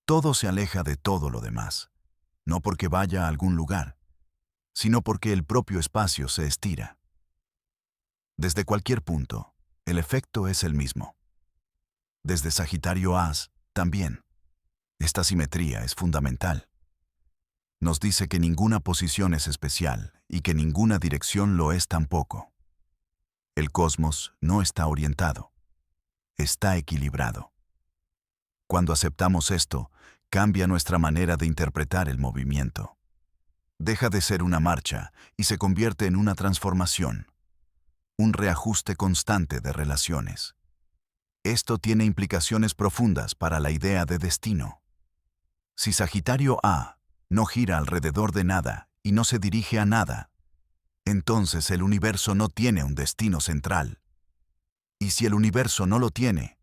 Todo se aleja de todo lo demás, no porque vaya a algún lugar, sino porque el propio espacio se estira. Desde cualquier punto, el efecto es el mismo. Desde Sagitario A también. Esta simetría es fundamental. Nos dice que ninguna posición es especial y que ninguna dirección lo es tampoco. El cosmos no está orientado, está equilibrado. Cuando aceptamos esto, cambia nuestra manera de interpretar el movimiento. Deja de ser una marcha y se convierte en una transformación, un reajuste constante de relaciones. Esto tiene implicaciones profundas para la idea de destino. Si Sagitario A no gira alrededor de nada y no se dirige a nada, entonces el universo no tiene un destino central. Y si el universo no lo tiene,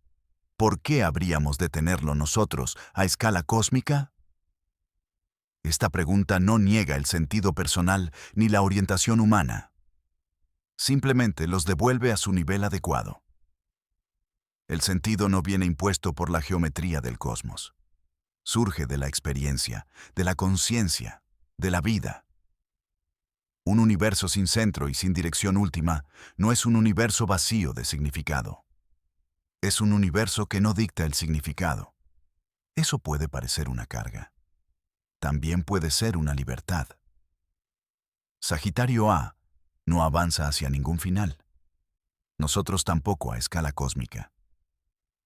¿por qué habríamos de tenerlo nosotros a escala cósmica? Esta pregunta no niega el sentido personal ni la orientación humana. Simplemente los devuelve a su nivel adecuado. El sentido no viene impuesto por la geometría del cosmos. Surge de la experiencia, de la conciencia, de la vida. Un universo sin centro y sin dirección última no es un universo vacío de significado. Es un universo que no dicta el significado. Eso puede parecer una carga. También puede ser una libertad. Sagitario A no avanza hacia ningún final. Nosotros tampoco a escala cósmica.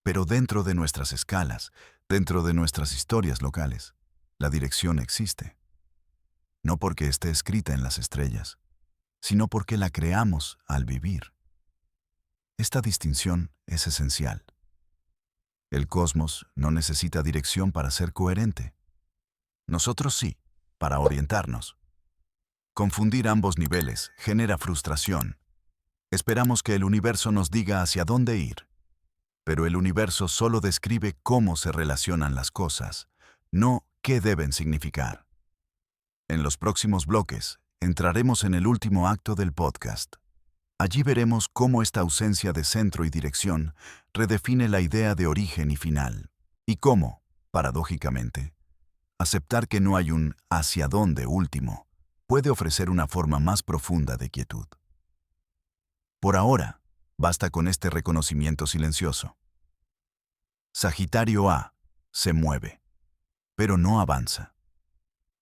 Pero dentro de nuestras escalas, dentro de nuestras historias locales, la dirección existe. No porque esté escrita en las estrellas, sino porque la creamos al vivir. Esta distinción es esencial. El cosmos no necesita dirección para ser coherente. Nosotros sí, para orientarnos. Confundir ambos niveles genera frustración. Esperamos que el universo nos diga hacia dónde ir. Pero el universo solo describe cómo se relacionan las cosas, no qué deben significar. En los próximos bloques, entraremos en el último acto del podcast. Allí veremos cómo esta ausencia de centro y dirección redefine la idea de origen y final, y cómo, paradójicamente, aceptar que no hay un hacia dónde último puede ofrecer una forma más profunda de quietud. Por ahora, basta con este reconocimiento silencioso. Sagitario A se mueve, pero no avanza.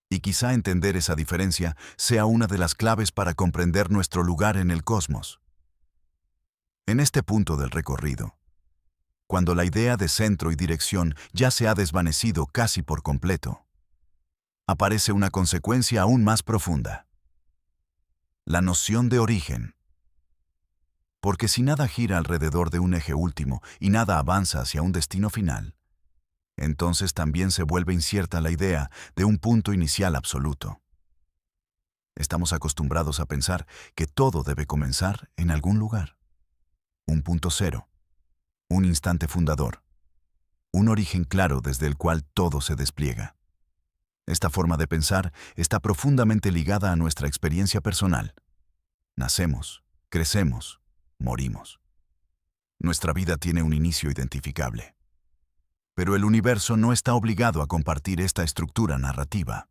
Y quizá entender esa diferencia sea una de las claves para comprender nuestro lugar en el cosmos. En este punto del recorrido, cuando la idea de centro y dirección ya se ha desvanecido casi por completo, aparece una consecuencia aún más profunda. La noción de origen. Porque si nada gira alrededor de un eje último y nada avanza hacia un destino final, entonces también se vuelve incierta la idea de un punto inicial absoluto. Estamos acostumbrados a pensar que todo debe comenzar en algún lugar. Un punto cero, un instante fundador, un origen claro desde el cual todo se despliega. Esta forma de pensar está profundamente ligada a nuestra experiencia personal. Nacemos, crecemos, morimos. Nuestra vida tiene un inicio identificable. Pero el universo no está obligado a compartir esta estructura narrativa.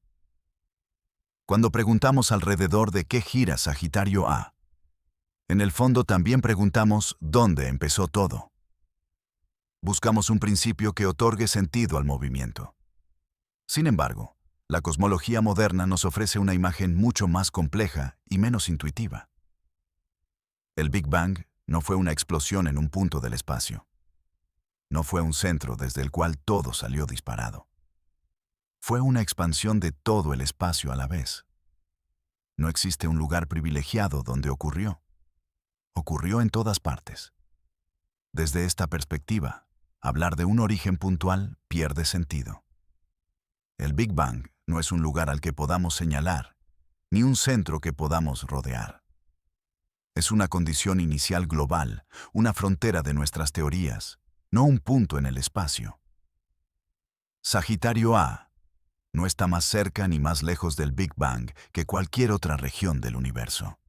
Cuando preguntamos alrededor de qué gira Sagitario A, en el fondo también preguntamos dónde empezó todo. Buscamos un principio que otorgue sentido al movimiento. Sin embargo, la cosmología moderna nos ofrece una imagen mucho más compleja y menos intuitiva. El Big Bang no fue una explosión en un punto del espacio. No fue un centro desde el cual todo salió disparado. Fue una expansión de todo el espacio a la vez. No existe un lugar privilegiado donde ocurrió. Ocurrió en todas partes. Desde esta perspectiva, hablar de un origen puntual pierde sentido. El Big Bang no es un lugar al que podamos señalar, ni un centro que podamos rodear. Es una condición inicial global, una frontera de nuestras teorías, no un punto en el espacio. Sagitario A no está más cerca ni más lejos del Big Bang que cualquier otra región del universo.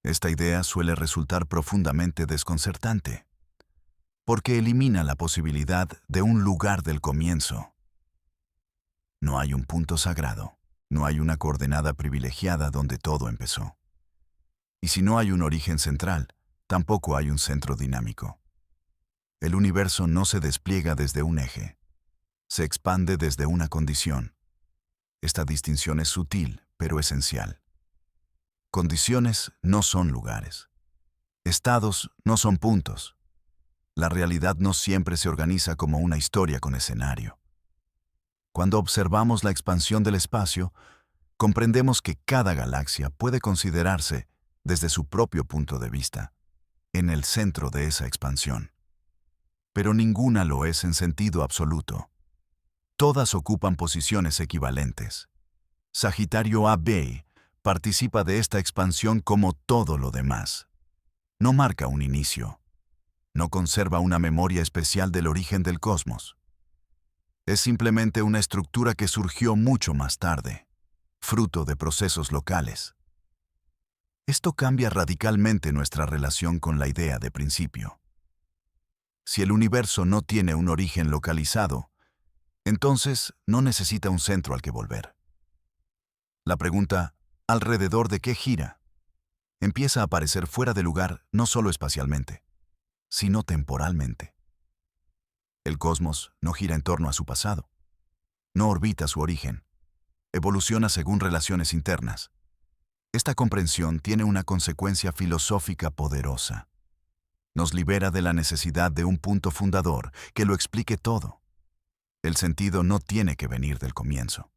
Esta idea suele resultar profundamente desconcertante, porque elimina la posibilidad de un lugar del comienzo. No hay un punto sagrado, no hay una coordenada privilegiada donde todo empezó. Y si no hay un origen central, tampoco hay un centro dinámico. El universo no se despliega desde un eje, se expande desde una condición. Esta distinción es sutil, pero esencial. Condiciones no son lugares. Estados no son puntos. La realidad no siempre se organiza como una historia con escenario. Cuando observamos la expansión del espacio, comprendemos que cada galaxia puede considerarse, desde su propio punto de vista, en el centro de esa expansión. Pero ninguna lo es en sentido absoluto. Todas ocupan posiciones equivalentes. Sagitario AB participa de esta expansión como todo lo demás. No marca un inicio. No conserva una memoria especial del origen del cosmos. Es simplemente una estructura que surgió mucho más tarde, fruto de procesos locales. Esto cambia radicalmente nuestra relación con la idea de principio. Si el universo no tiene un origen localizado, entonces no necesita un centro al que volver. La pregunta, ¿Alrededor de qué gira? Empieza a aparecer fuera de lugar no solo espacialmente, sino temporalmente. El cosmos no gira en torno a su pasado, no orbita su origen, evoluciona según relaciones internas. Esta comprensión tiene una consecuencia filosófica poderosa. Nos libera de la necesidad de un punto fundador que lo explique todo. El sentido no tiene que venir del comienzo.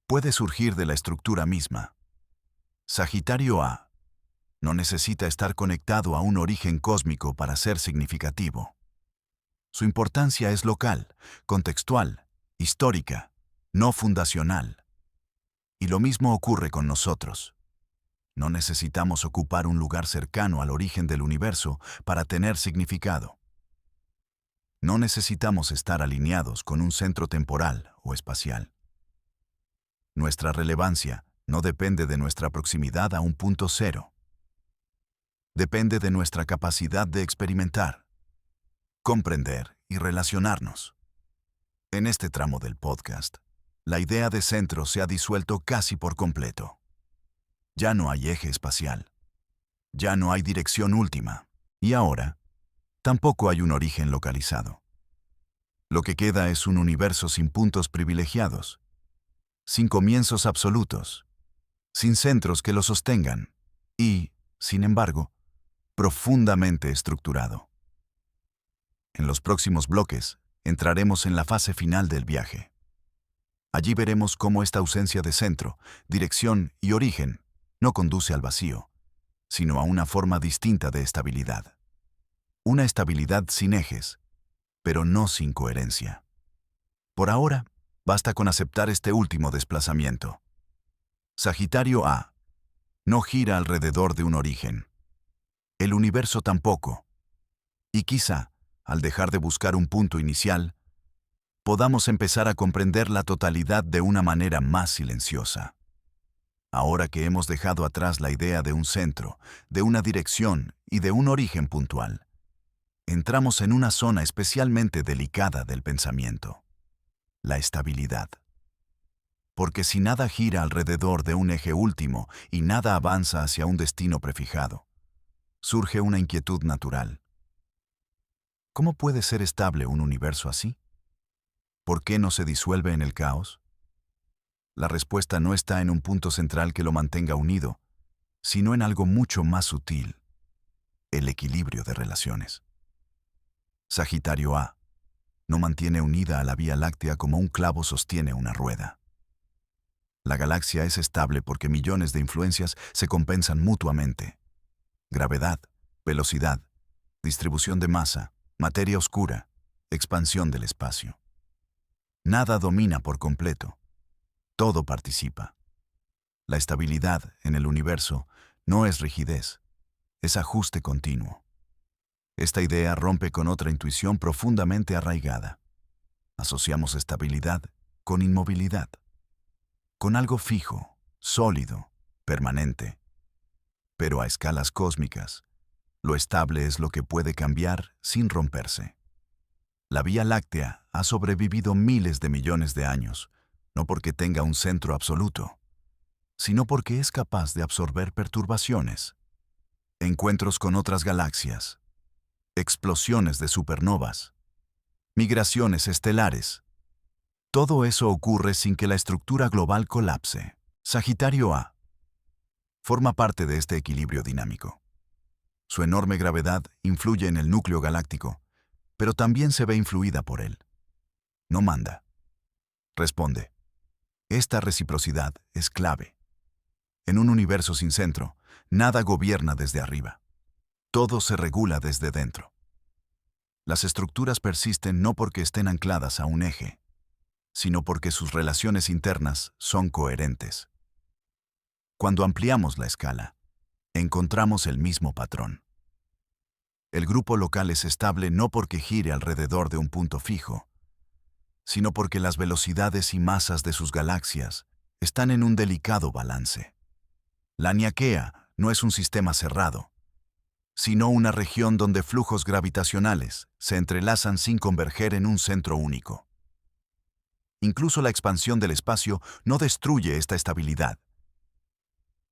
Puede surgir de la estructura misma. Sagitario A no necesita estar conectado a un origen cósmico para ser significativo. Su importancia es local, contextual, histórica, no fundacional. Y lo mismo ocurre con nosotros. No necesitamos ocupar un lugar cercano al origen del universo para tener significado. No necesitamos estar alineados con un centro temporal o espacial. Nuestra relevancia no depende de nuestra proximidad a un punto cero. Depende de nuestra capacidad de experimentar, comprender y relacionarnos. En este tramo del podcast, la idea de centro se ha disuelto casi por completo. Ya no hay eje espacial. Ya no hay dirección última. Y ahora, tampoco hay un origen localizado. Lo que queda es un universo sin puntos privilegiados, sin comienzos absolutos, sin centros que lo sostengan y, sin embargo, profundamente estructurado. En los próximos bloques, entraremos en la fase final del viaje. Allí veremos cómo esta ausencia de centro, dirección y origen no conduce al vacío, sino a una forma distinta de estabilidad. Una estabilidad sin ejes, pero no sin coherencia. Por ahora, basta con aceptar este último desplazamiento. Sagitario A no gira alrededor de un origen. El universo tampoco. Y quizá, al dejar de buscar un punto inicial, podamos empezar a comprender la totalidad de una manera más silenciosa. Ahora que hemos dejado atrás la idea de un centro, de una dirección y de un origen puntual, entramos en una zona especialmente delicada del pensamiento: la estabilidad. Porque si nada gira alrededor de un eje último y nada avanza hacia un destino prefijado, surge una inquietud natural. ¿Cómo puede ser estable un universo así? ¿Por qué no se disuelve en el caos? La respuesta no está en un punto central que lo mantenga unido, sino en algo mucho más sutil: el equilibrio de relaciones. Sagitario A no mantiene unida a la Vía Láctea como un clavo sostiene una rueda. La galaxia es estable porque millones de influencias se compensan mutuamente. Gravedad, velocidad, distribución de masa, materia oscura, expansión del espacio. Nada domina por completo. Todo participa. La estabilidad en el universo no es rigidez, es ajuste continuo. Esta idea rompe con otra intuición profundamente arraigada. Asociamos estabilidad con inmovilidad, con algo fijo, sólido, permanente. Pero a escalas cósmicas, lo estable es lo que puede cambiar sin romperse. La Vía Láctea ha sobrevivido miles de millones de años, no porque tenga un centro absoluto, sino porque es capaz de absorber perturbaciones, encuentros con otras galaxias, explosiones de supernovas, migraciones estelares. Todo eso ocurre sin que la estructura global colapse. Sagitario A forma parte de este equilibrio dinámico. Su enorme gravedad influye en el núcleo galáctico, pero también se ve influida por él. No manda. Responde. Esta reciprocidad es clave. En un universo sin centro, nada gobierna desde arriba. Todo se regula desde dentro. Las estructuras persisten no porque estén ancladas a un eje, sino porque sus relaciones internas son coherentes. Cuando ampliamos la escala, encontramos el mismo patrón. El grupo local es estable no porque gire alrededor de un punto fijo, sino porque las velocidades y masas de sus galaxias están en un delicado balance. La Niaquea no es un sistema cerrado, sino una región donde flujos gravitacionales se entrelazan sin converger en un centro único. Incluso la expansión del espacio no destruye esta estabilidad.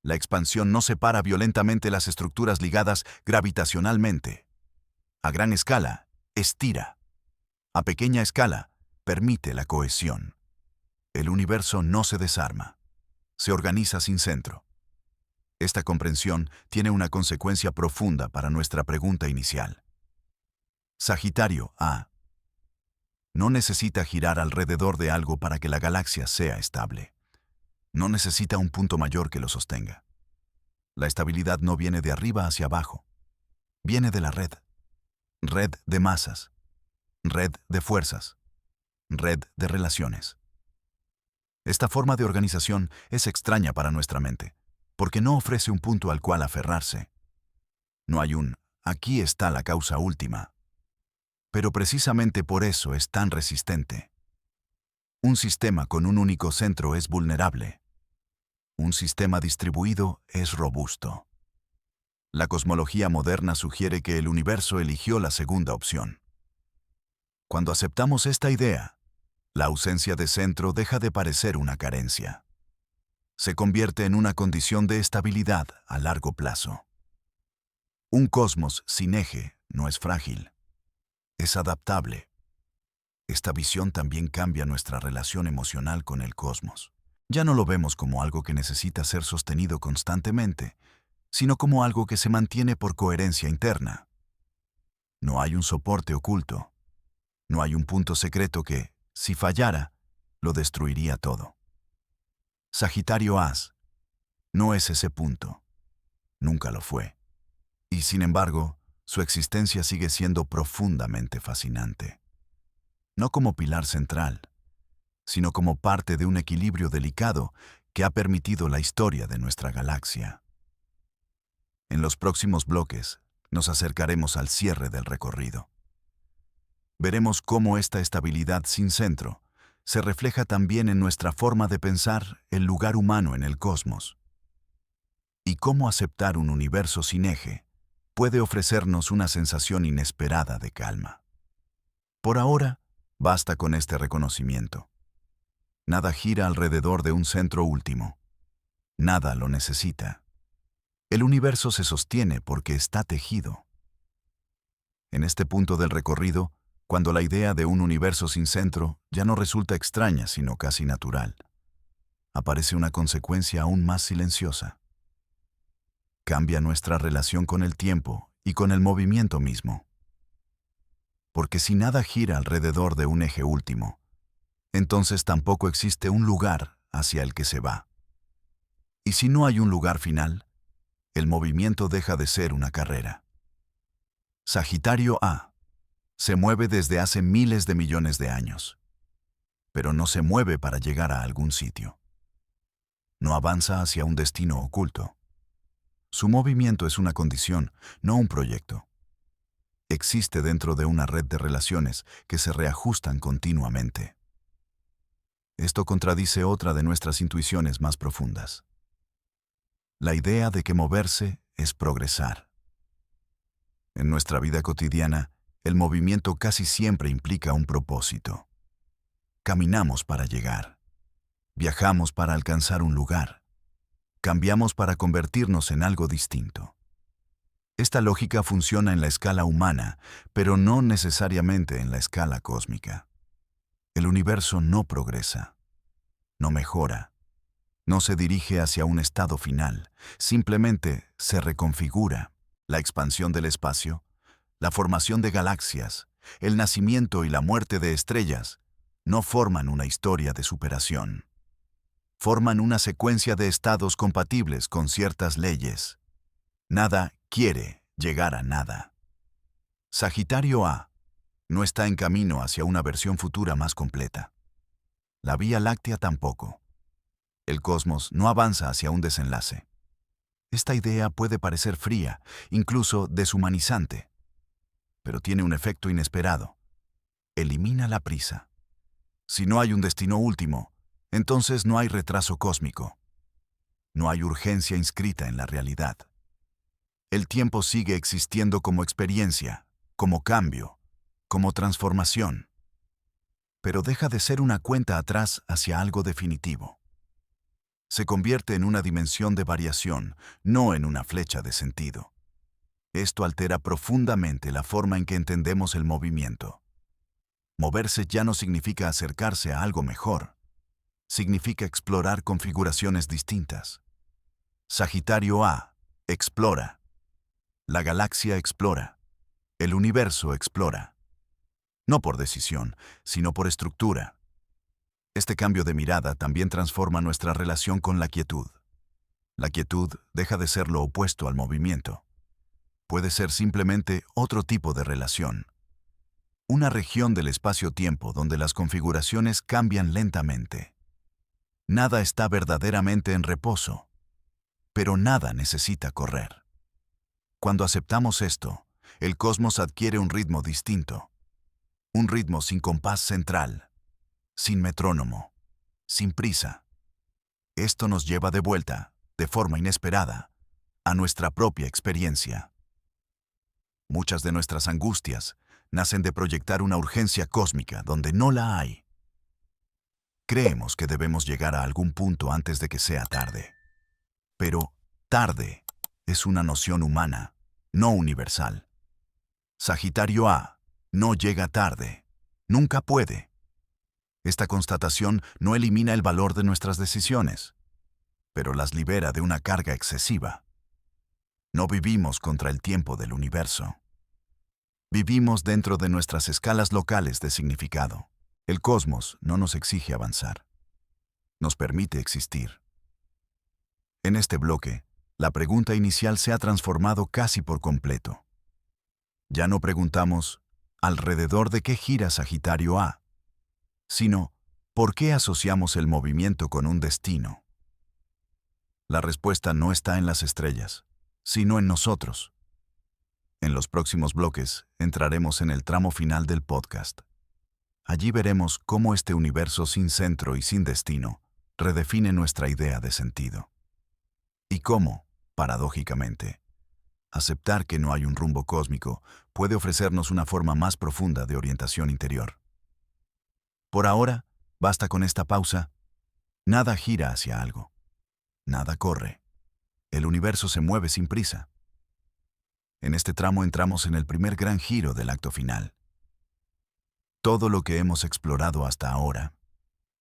La expansión no separa violentamente las estructuras ligadas gravitacionalmente. A gran escala, estira. A pequeña escala, permite la cohesión. El universo no se desarma. Se organiza sin centro. Esta comprensión tiene una consecuencia profunda para nuestra pregunta inicial. Sagitario A. No necesita girar alrededor de algo para que la galaxia sea estable. No necesita un punto mayor que lo sostenga. La estabilidad no viene de arriba hacia abajo. Viene de la red. Red de masas. Red de fuerzas. Red de relaciones. Esta forma de organización es extraña para nuestra mente, porque no ofrece un punto al cual aferrarse. No hay un «aquí está la causa última». Pero precisamente por eso es tan resistente. Un sistema con un único centro es vulnerable. Un sistema distribuido es robusto. La cosmología moderna sugiere que el universo eligió la segunda opción. Cuando aceptamos esta idea, la ausencia de centro deja de parecer una carencia. Se convierte en una condición de estabilidad a largo plazo. Un cosmos sin eje no es frágil, es adaptable. Esta visión también cambia nuestra relación emocional con el cosmos. Ya no lo vemos como algo que necesita ser sostenido constantemente, sino como algo que se mantiene por coherencia interna. No hay un soporte oculto. No hay un punto secreto que, si fallara, lo destruiría todo. Sagitario As no es ese punto. Nunca lo fue. Y sin embargo, su existencia sigue siendo profundamente fascinante. No como pilar central, sino como parte de un equilibrio delicado que ha permitido la historia de nuestra galaxia. En los próximos bloques, nos acercaremos al cierre del recorrido. Veremos cómo esta estabilidad sin centro se refleja también en nuestra forma de pensar el lugar humano en el cosmos. Y cómo aceptar un universo sin eje puede ofrecernos una sensación inesperada de calma. Por ahora, basta con este reconocimiento. Nada gira alrededor de un centro último. Nada lo necesita. El universo se sostiene porque está tejido. En este punto del recorrido, cuando la idea de un universo sin centro ya no resulta extraña sino casi natural, aparece una consecuencia aún más silenciosa. Cambia nuestra relación con el tiempo y con el movimiento mismo. Porque si nada gira alrededor de un eje último, entonces tampoco existe un lugar hacia el que se va. Y si no hay un lugar final, el movimiento deja de ser una carrera. Sagitario A se mueve desde hace miles de millones de años, pero no se mueve para llegar a algún sitio. No avanza hacia un destino oculto. Su movimiento es una condición, no un proyecto. Existe dentro de una red de relaciones que se reajustan continuamente. Esto contradice otra de nuestras intuiciones más profundas. La idea de que moverse es progresar. En nuestra vida cotidiana, el movimiento casi siempre implica un propósito. Caminamos para llegar. Viajamos para alcanzar un lugar. Cambiamos para convertirnos en algo distinto. Esta lógica funciona en la escala humana, pero no necesariamente en la escala cósmica. El universo no progresa, no mejora, no se dirige hacia un estado final, simplemente se reconfigura. La expansión del espacio, la formación de galaxias, el nacimiento y la muerte de estrellas no forman una historia de superación. Forman una secuencia de estados compatibles con ciertas leyes. Nada quiere llegar a nada. Sagitario A no está en camino hacia una versión futura más completa. La Vía Láctea tampoco. El cosmos no avanza hacia un desenlace. Esta idea puede parecer fría, incluso deshumanizante, pero tiene un efecto inesperado. Elimina la prisa. Si no hay un destino último, entonces no hay retraso cósmico. No hay urgencia inscrita en la realidad. El tiempo sigue existiendo como experiencia, como cambio, como transformación. Pero deja de ser una cuenta atrás hacia algo definitivo. Se convierte en una dimensión de variación, no en una flecha de sentido. Esto altera profundamente la forma en que entendemos el movimiento. Moverse ya no significa acercarse a algo mejor. Significa explorar configuraciones distintas. Sagitario A. Explora. La galaxia explora. El universo explora. No por decisión, sino por estructura. Este cambio de mirada también transforma nuestra relación con la quietud. La quietud deja de ser lo opuesto al movimiento. Puede ser simplemente otro tipo de relación. Una región del espacio-tiempo donde las configuraciones cambian lentamente. Nada está verdaderamente en reposo, pero nada necesita correr. Cuando aceptamos esto, el cosmos adquiere un ritmo distinto. Un ritmo sin compás central, sin metrónomo, sin prisa. Esto nos lleva de vuelta, de forma inesperada, a nuestra propia experiencia. Muchas de nuestras angustias nacen de proyectar una urgencia cósmica donde no la hay. Creemos que debemos llegar a algún punto antes de que sea tarde. Pero tarde es una noción humana, no universal. Sagitario A no llega tarde, nunca puede. Esta constatación no elimina el valor de nuestras decisiones, pero las libera de una carga excesiva. No vivimos contra el tiempo del universo. Vivimos dentro de nuestras escalas locales de significado. El cosmos no nos exige avanzar. Nos permite existir. En este bloque, la pregunta inicial se ha transformado casi por completo. Ya no preguntamos, ¿alrededor de qué gira Sagitario A?, sino, ¿por qué asociamos el movimiento con un destino? La respuesta no está en las estrellas, sino en nosotros. En los próximos bloques entraremos en el tramo final del podcast. Allí veremos cómo este universo sin centro y sin destino redefine nuestra idea de sentido. Y cómo, paradójicamente, aceptar que no hay un rumbo cósmico puede ofrecernos una forma más profunda de orientación interior. Por ahora, basta con esta pausa. Nada gira hacia algo. Nada corre. El universo se mueve sin prisa. En este tramo entramos en el primer gran giro del acto final. Todo lo que hemos explorado hasta ahora,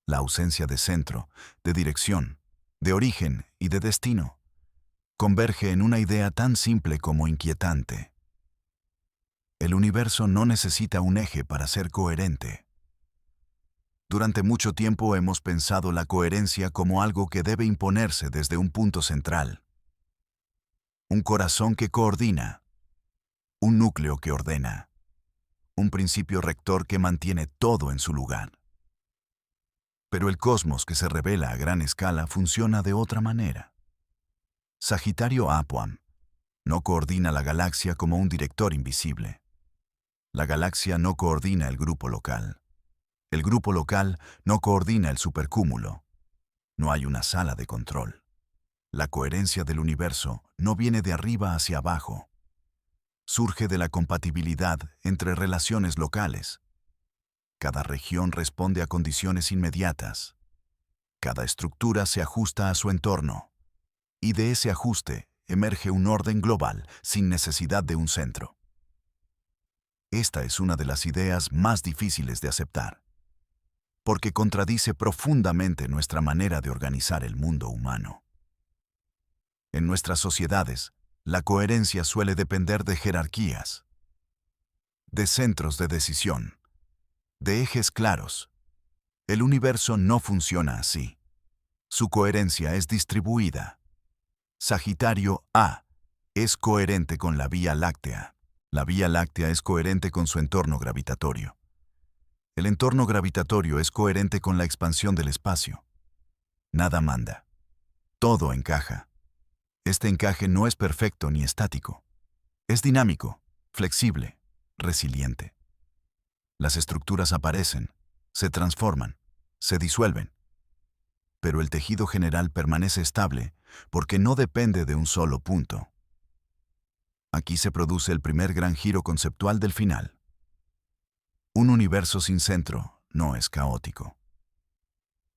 la ausencia de centro, de dirección, de origen y de destino, converge en una idea tan simple como inquietante. El universo no necesita un eje para ser coherente. Durante mucho tiempo hemos pensado la coherencia como algo que debe imponerse desde un punto central. Un corazón que coordina, un núcleo que ordena, un principio rector que mantiene todo en su lugar. Pero el cosmos que se revela a gran escala funciona de otra manera. Sagitario Apuam no coordina la galaxia como un director invisible. La galaxia no coordina el grupo local. El grupo local no coordina el supercúmulo. No hay una sala de control. La coherencia del universo no viene de arriba hacia abajo. Surge de la compatibilidad entre relaciones locales. Cada región responde a condiciones inmediatas. Cada estructura se ajusta a su entorno. Y de ese ajuste emerge un orden global sin necesidad de un centro. Esta es una de las ideas más difíciles de aceptar, porque contradice profundamente nuestra manera de organizar el mundo humano. En nuestras sociedades, la coherencia suele depender de jerarquías, de centros de decisión, de ejes claros. El universo no funciona así. Su coherencia es distribuida. Sagitario A es coherente con la Vía Láctea. La Vía Láctea es coherente con su entorno gravitatorio. El entorno gravitatorio es coherente con la expansión del espacio. Nada manda. Todo encaja. Este encaje no es perfecto ni estático. Es dinámico, flexible, resiliente. Las estructuras aparecen, se transforman, se disuelven. Pero el tejido general permanece estable porque no depende de un solo punto. Aquí se produce el primer gran giro conceptual del final. Un universo sin centro no es caótico.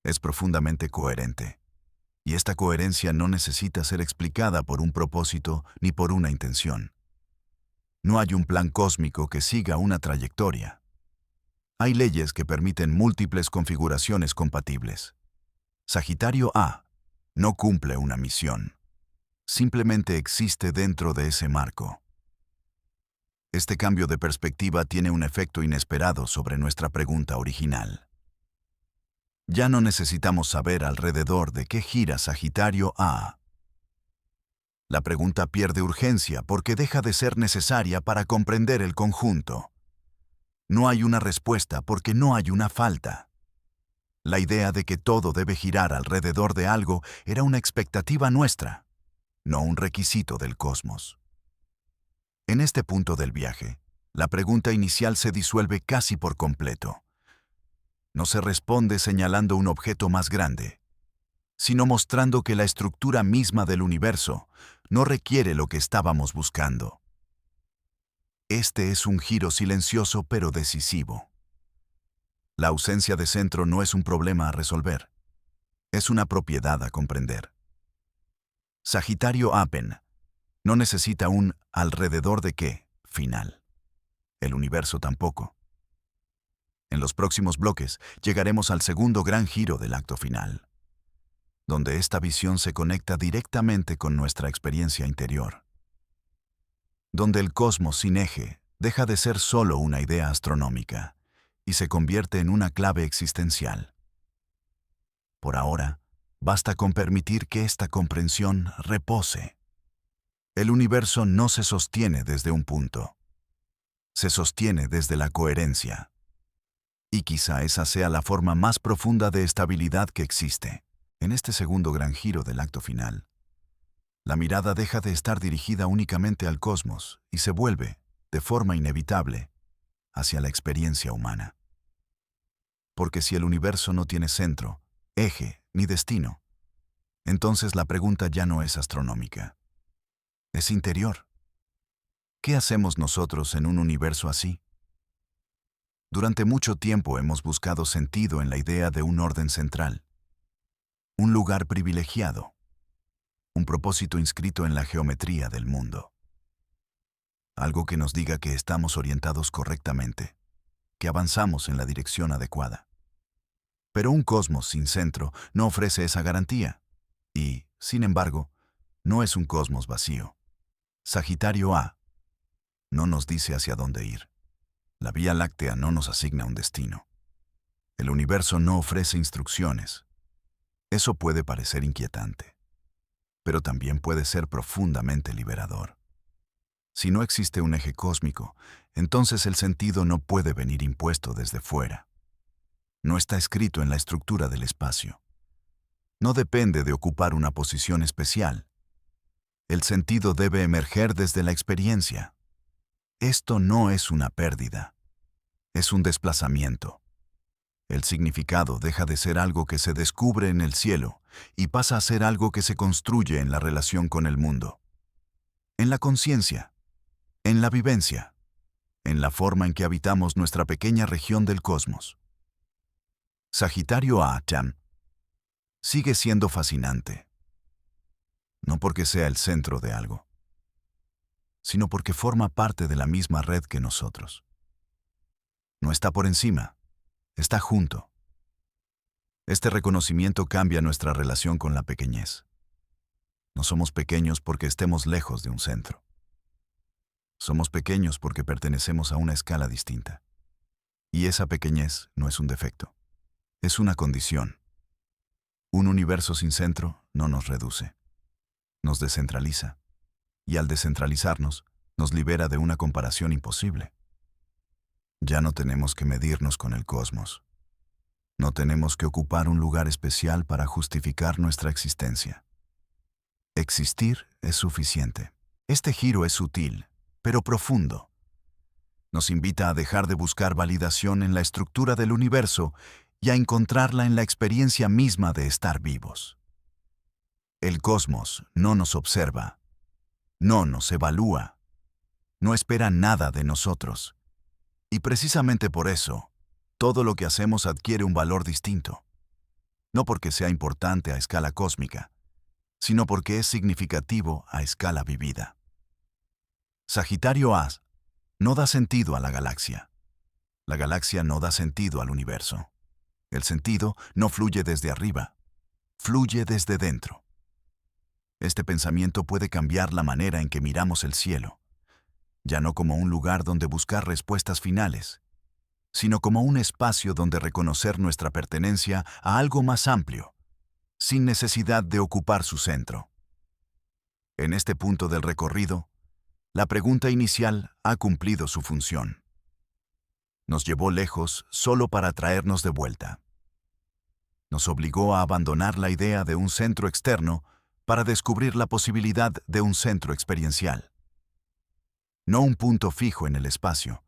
Es profundamente coherente. Y esta coherencia no necesita ser explicada por un propósito ni por una intención. No hay un plan cósmico que siga una trayectoria. Hay leyes que permiten múltiples configuraciones compatibles. Sagitario A no cumple una misión. Simplemente existe dentro de ese marco. Este cambio de perspectiva tiene un efecto inesperado sobre nuestra pregunta original. Ya no necesitamos saber alrededor de qué gira Sagitario A. La pregunta pierde urgencia porque deja de ser necesaria para comprender el conjunto. No hay una respuesta porque no hay una falta. La idea de que todo debe girar alrededor de algo era una expectativa nuestra, no un requisito del cosmos. En este punto del viaje, la pregunta inicial se disuelve casi por completo. No se responde señalando un objeto más grande, sino mostrando que la estructura misma del universo no requiere lo que estábamos buscando. Este es un giro silencioso pero decisivo. La ausencia de centro no es un problema a resolver, es una propiedad a comprender. Sagitario Apen no necesita un alrededor de qué final. El universo tampoco. En los próximos bloques llegaremos al segundo gran giro del acto final, donde esta visión se conecta directamente con nuestra experiencia interior. Donde el cosmos sin eje deja de ser solo una idea astronómica y se convierte en una clave existencial. Por ahora, basta con permitir que esta comprensión repose. El universo no se sostiene desde un punto. Se sostiene desde la coherencia. Y quizá esa sea la forma más profunda de estabilidad que existe. En este segundo gran giro del acto final, la mirada deja de estar dirigida únicamente al cosmos y se vuelve, de forma inevitable, hacia la experiencia humana. Porque si el universo no tiene centro, eje ni destino, entonces la pregunta ya no es astronómica. Es interior. ¿Qué hacemos nosotros en un universo así? Durante mucho tiempo hemos buscado sentido en la idea de un orden central, un lugar privilegiado, un propósito inscrito en la geometría del mundo. Algo que nos diga que estamos orientados correctamente, que avanzamos en la dirección adecuada. Pero un cosmos sin centro no ofrece esa garantía, y, sin embargo, no es un cosmos vacío. Sagitario A no nos dice hacia dónde ir. La Vía Láctea no nos asigna un destino. El universo no ofrece instrucciones. Eso puede parecer inquietante, pero también puede ser profundamente liberador. Si no existe un eje cósmico, entonces el sentido no puede venir impuesto desde fuera. No está escrito en la estructura del espacio. No depende de ocupar una posición especial. El sentido debe emerger desde la experiencia. Esto no es una pérdida, es un desplazamiento. El significado deja de ser algo que se descubre en el cielo y pasa a ser algo que se construye en la relación con el mundo. En la conciencia, en la vivencia, en la forma en que habitamos nuestra pequeña región del cosmos. Sagitario A-chan sigue siendo fascinante, no porque sea el centro de algo, sino porque forma parte de la misma red que nosotros. No está por encima, está junto. Este reconocimiento cambia nuestra relación con la pequeñez. No somos pequeños porque estemos lejos de un centro. Somos pequeños porque pertenecemos a una escala distinta. Y esa pequeñez no es un defecto, es una condición. Un universo sin centro no nos reduce, nos descentraliza. Y al descentralizarnos, nos libera de una comparación imposible. Ya no tenemos que medirnos con el cosmos. No tenemos que ocupar un lugar especial para justificar nuestra existencia. Existir es suficiente. Este giro es sutil, pero profundo. Nos invita a dejar de buscar validación en la estructura del universo y a encontrarla en la experiencia misma de estar vivos. El cosmos no nos observa, no nos evalúa, no espera nada de nosotros. Y precisamente por eso, todo lo que hacemos adquiere un valor distinto. no porque sea importante a escala cósmica, sino porque es significativo a escala vivida. Sagitario A no da sentido a la galaxia. La galaxia no da sentido al universo. El sentido no fluye desde arriba, fluye desde dentro. Este pensamiento puede cambiar la manera en que miramos el cielo, ya no como un lugar donde buscar respuestas finales, sino como un espacio donde reconocer nuestra pertenencia a algo más amplio, sin necesidad de ocupar su centro. En este punto del recorrido, la pregunta inicial ha cumplido su función. Nos llevó lejos solo para traernos de vuelta. Nos obligó a abandonar la idea de un centro externo para descubrir la posibilidad de un centro experiencial. No un punto fijo en el espacio,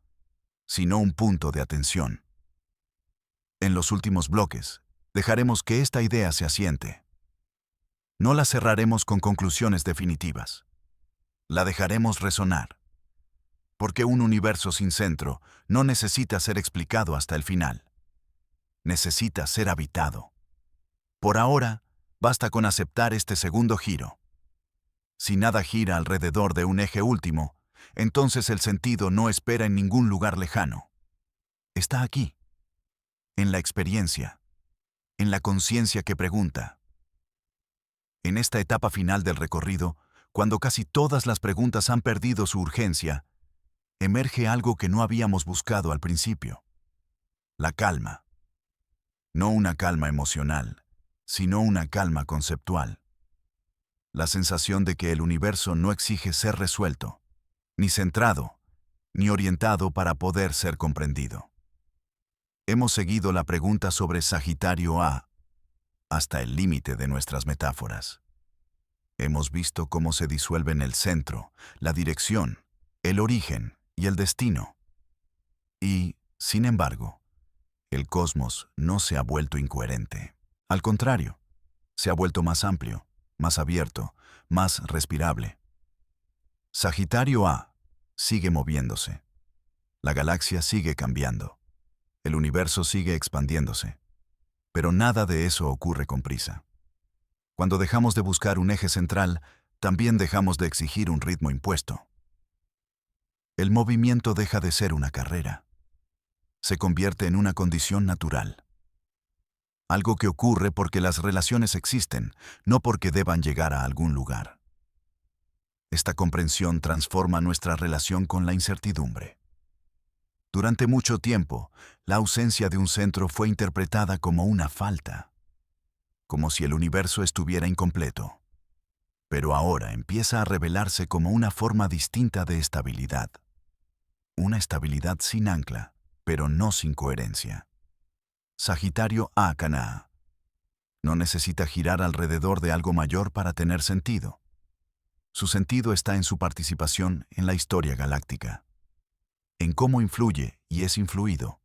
sino un punto de atención. En los últimos bloques, dejaremos que esta idea se asiente. No la cerraremos con conclusiones definitivas. La dejaremos resonar. Porque un universo sin centro no necesita ser explicado hasta el final. Necesita ser habitado. Por ahora, basta con aceptar este segundo giro. Si nada gira alrededor de un eje último, entonces el sentido no espera en ningún lugar lejano. Está aquí, en la experiencia, en la conciencia que pregunta. En esta etapa final del recorrido, cuando casi todas las preguntas han perdido su urgencia, emerge algo que no habíamos buscado al principio. La calma. No una calma emocional, sino una calma conceptual. La sensación de que el universo no exige ser resuelto, ni centrado, ni orientado para poder ser comprendido. Hemos seguido la pregunta sobre Sagitario A hasta el límite de nuestras metáforas. Hemos visto cómo se disuelven el centro, la dirección, el origen y el destino. Y, sin embargo, el cosmos no se ha vuelto incoherente. Al contrario, se ha vuelto más amplio, más abierto, más respirable. Sagitario A sigue moviéndose. La galaxia sigue cambiando. El universo sigue expandiéndose. Pero nada de eso ocurre con prisa. Cuando dejamos de buscar un eje central, también dejamos de exigir un ritmo impuesto. El movimiento deja de ser una carrera. Se convierte en una condición natural. Algo que ocurre porque las relaciones existen, no porque deban llegar a algún lugar. Esta comprensión transforma nuestra relación con la incertidumbre. Durante mucho tiempo, la ausencia de un centro fue interpretada como una falta, como si el universo estuviera incompleto. Pero ahora empieza a revelarse como una forma distinta de estabilidad. Una estabilidad sin ancla, pero no sin coherencia. Sagitario A Canaá. No necesita girar alrededor de algo mayor para tener sentido. Su sentido está en su participación en la historia galáctica, en cómo influye y es influido,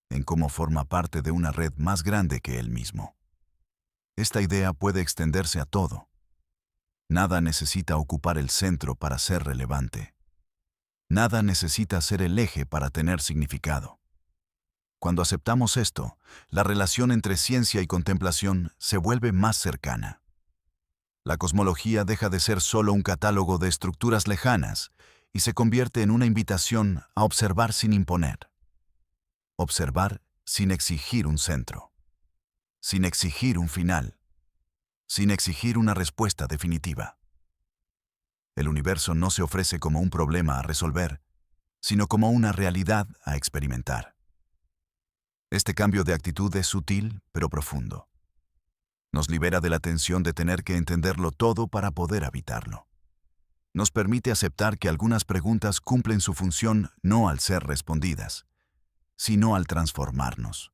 en cómo forma parte de una red más grande que él mismo. Esta idea puede extenderse a todo. Nada necesita ocupar el centro para ser relevante. Nada necesita ser el eje para tener significado. Cuando aceptamos esto, la relación entre ciencia y contemplación se vuelve más cercana. La cosmología deja de ser solo un catálogo de estructuras lejanas y se convierte en una invitación a observar sin imponer. Observar sin exigir un centro, sin exigir un final, sin exigir una respuesta definitiva. El universo no se ofrece como un problema a resolver, sino como una realidad a experimentar. Este cambio de actitud es sutil, pero profundo. Nos libera de la tensión de tener que entenderlo todo para poder habitarlo. Nos permite aceptar que algunas preguntas cumplen su función no al ser respondidas, sino al transformarnos.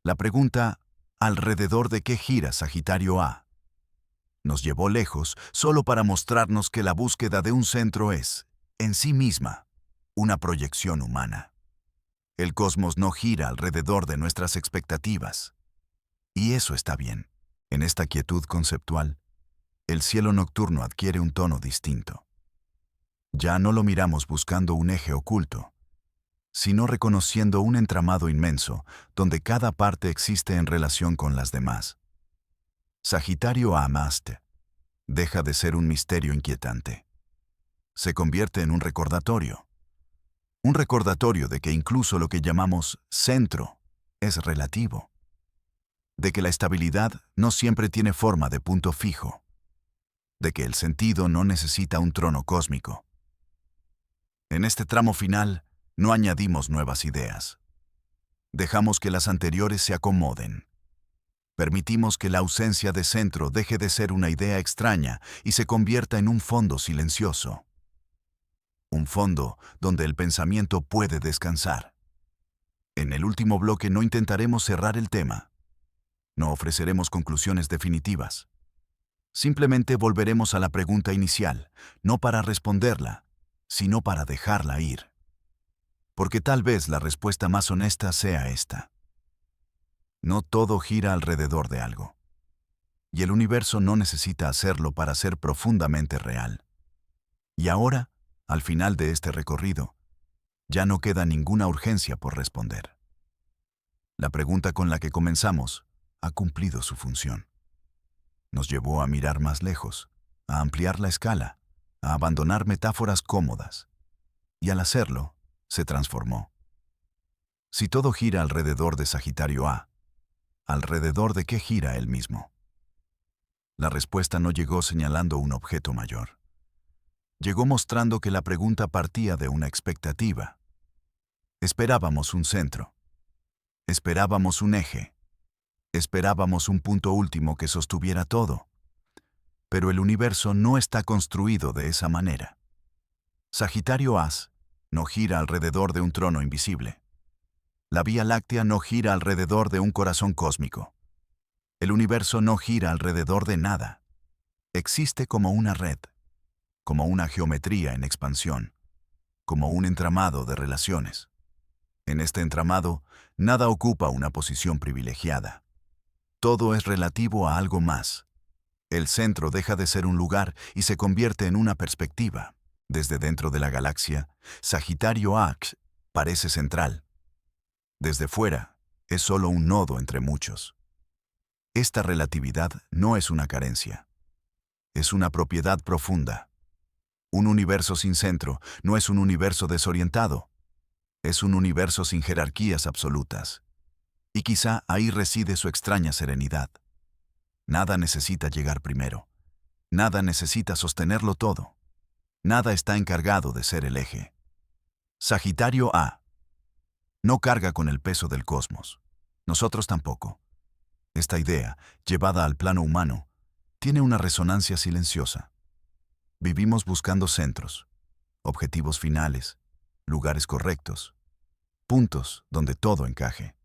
La pregunta, ¿alrededor de qué gira Sagitario A?, nos llevó lejos solo para mostrarnos que la búsqueda de un centro es, en sí misma, una proyección humana. El cosmos no gira alrededor de nuestras expectativas. Y eso está bien. En esta quietud conceptual, el cielo nocturno adquiere un tono distinto. Ya no lo miramos buscando un eje oculto, sino reconociendo un entramado inmenso donde cada parte existe en relación con las demás. Sagitario Amaste deja de ser un misterio inquietante. Se convierte en un recordatorio. Un recordatorio de que incluso lo que llamamos centro es relativo. De que la estabilidad no siempre tiene forma de punto fijo. De que el sentido no necesita un trono cósmico. En este tramo final, no añadimos nuevas ideas. Dejamos que las anteriores se acomoden. Permitimos que la ausencia de centro deje de ser una idea extraña y se convierta en un fondo silencioso. Un fondo donde el pensamiento puede descansar. En el último bloque no intentaremos cerrar el tema. No ofreceremos conclusiones definitivas. Simplemente volveremos a la pregunta inicial, no para responderla, sino para dejarla ir. Porque tal vez la respuesta más honesta sea esta. No todo gira alrededor de algo. Y el universo no necesita hacerlo para ser profundamente real. Y ahora, al final de este recorrido, ya no queda ninguna urgencia por responder. La pregunta con la que comenzamos ha cumplido su función. Nos llevó a mirar más lejos, a ampliar la escala, a abandonar metáforas cómodas. Y al hacerlo, se transformó. Si todo gira alrededor de Sagitario A, ¿alrededor de qué gira él mismo? La respuesta no llegó señalando un objeto mayor. Llegó mostrando que la pregunta partía de una expectativa. Esperábamos un centro. Esperábamos un eje. Esperábamos un punto último que sostuviera todo. Pero el universo no está construido de esa manera. Sagitario As no gira alrededor de un trono invisible. La Vía Láctea no gira alrededor de un corazón cósmico. El universo no gira alrededor de nada. Existe como una red, como una geometría en expansión, como un entramado de relaciones. En este entramado, nada ocupa una posición privilegiada. Todo es relativo a algo más. El centro deja de ser un lugar y se convierte en una perspectiva. Desde dentro de la galaxia, Sagitario Ax parece central. Desde fuera, es solo un nodo entre muchos. Esta relatividad no es una carencia. Es una propiedad profunda. Un universo sin centro no es un universo desorientado. Es un universo sin jerarquías absolutas. Y quizá ahí reside su extraña serenidad. Nada necesita llegar primero. Nada necesita sostenerlo todo. Nada está encargado de ser el eje. Sagitario A no carga con el peso del cosmos. Nosotros tampoco. Esta idea, llevada al plano humano, tiene una resonancia silenciosa. Vivimos buscando centros, objetivos finales, lugares correctos, puntos donde todo encaje.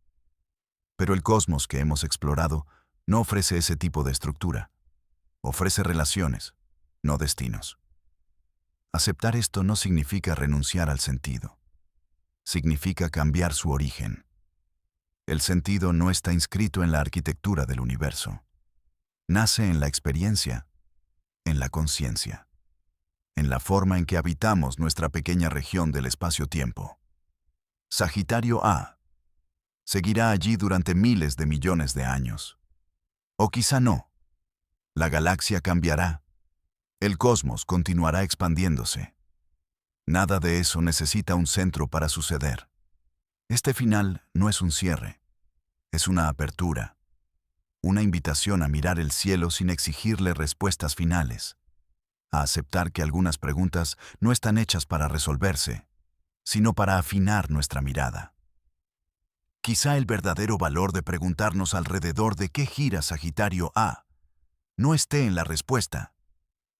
Pero el cosmos que hemos explorado no ofrece ese tipo de estructura. Ofrece relaciones, no destinos. Aceptar esto no significa renunciar al sentido. Significa cambiar su origen. El sentido no está inscrito en la arquitectura del universo. Nace en la experiencia, en la conciencia, en la forma en que habitamos nuestra pequeña región del espacio-tiempo. Sagitario A seguirá allí durante miles de millones de años. O quizá no. La galaxia cambiará. El cosmos continuará expandiéndose. Nada de eso necesita un centro para suceder. Este final no es un cierre, es una apertura, una invitación a mirar el cielo sin exigirle respuestas finales, a aceptar que algunas preguntas no están hechas para resolverse, sino para afinar nuestra mirada. Quizá el verdadero valor de preguntarnos alrededor de qué gira Sagitario A no esté en la respuesta,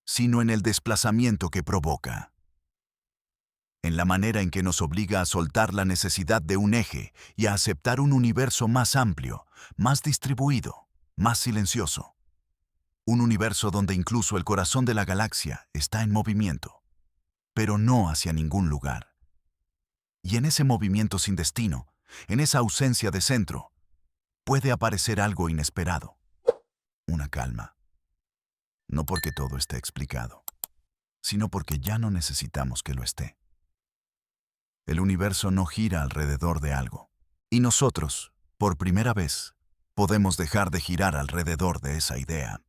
sino en el desplazamiento que provoca. En la manera en que nos obliga a soltar la necesidad de un eje y a aceptar un universo más amplio, más distribuido, más silencioso. Un universo donde incluso el corazón de la galaxia está en movimiento, pero no hacia ningún lugar. Y en ese movimiento sin destino, en esa ausencia de centro, puede aparecer algo inesperado. Una calma. No porque todo esté explicado, sino porque ya no necesitamos que lo esté. El universo no gira alrededor de algo. Y nosotros, por primera vez, podemos dejar de girar alrededor de esa idea.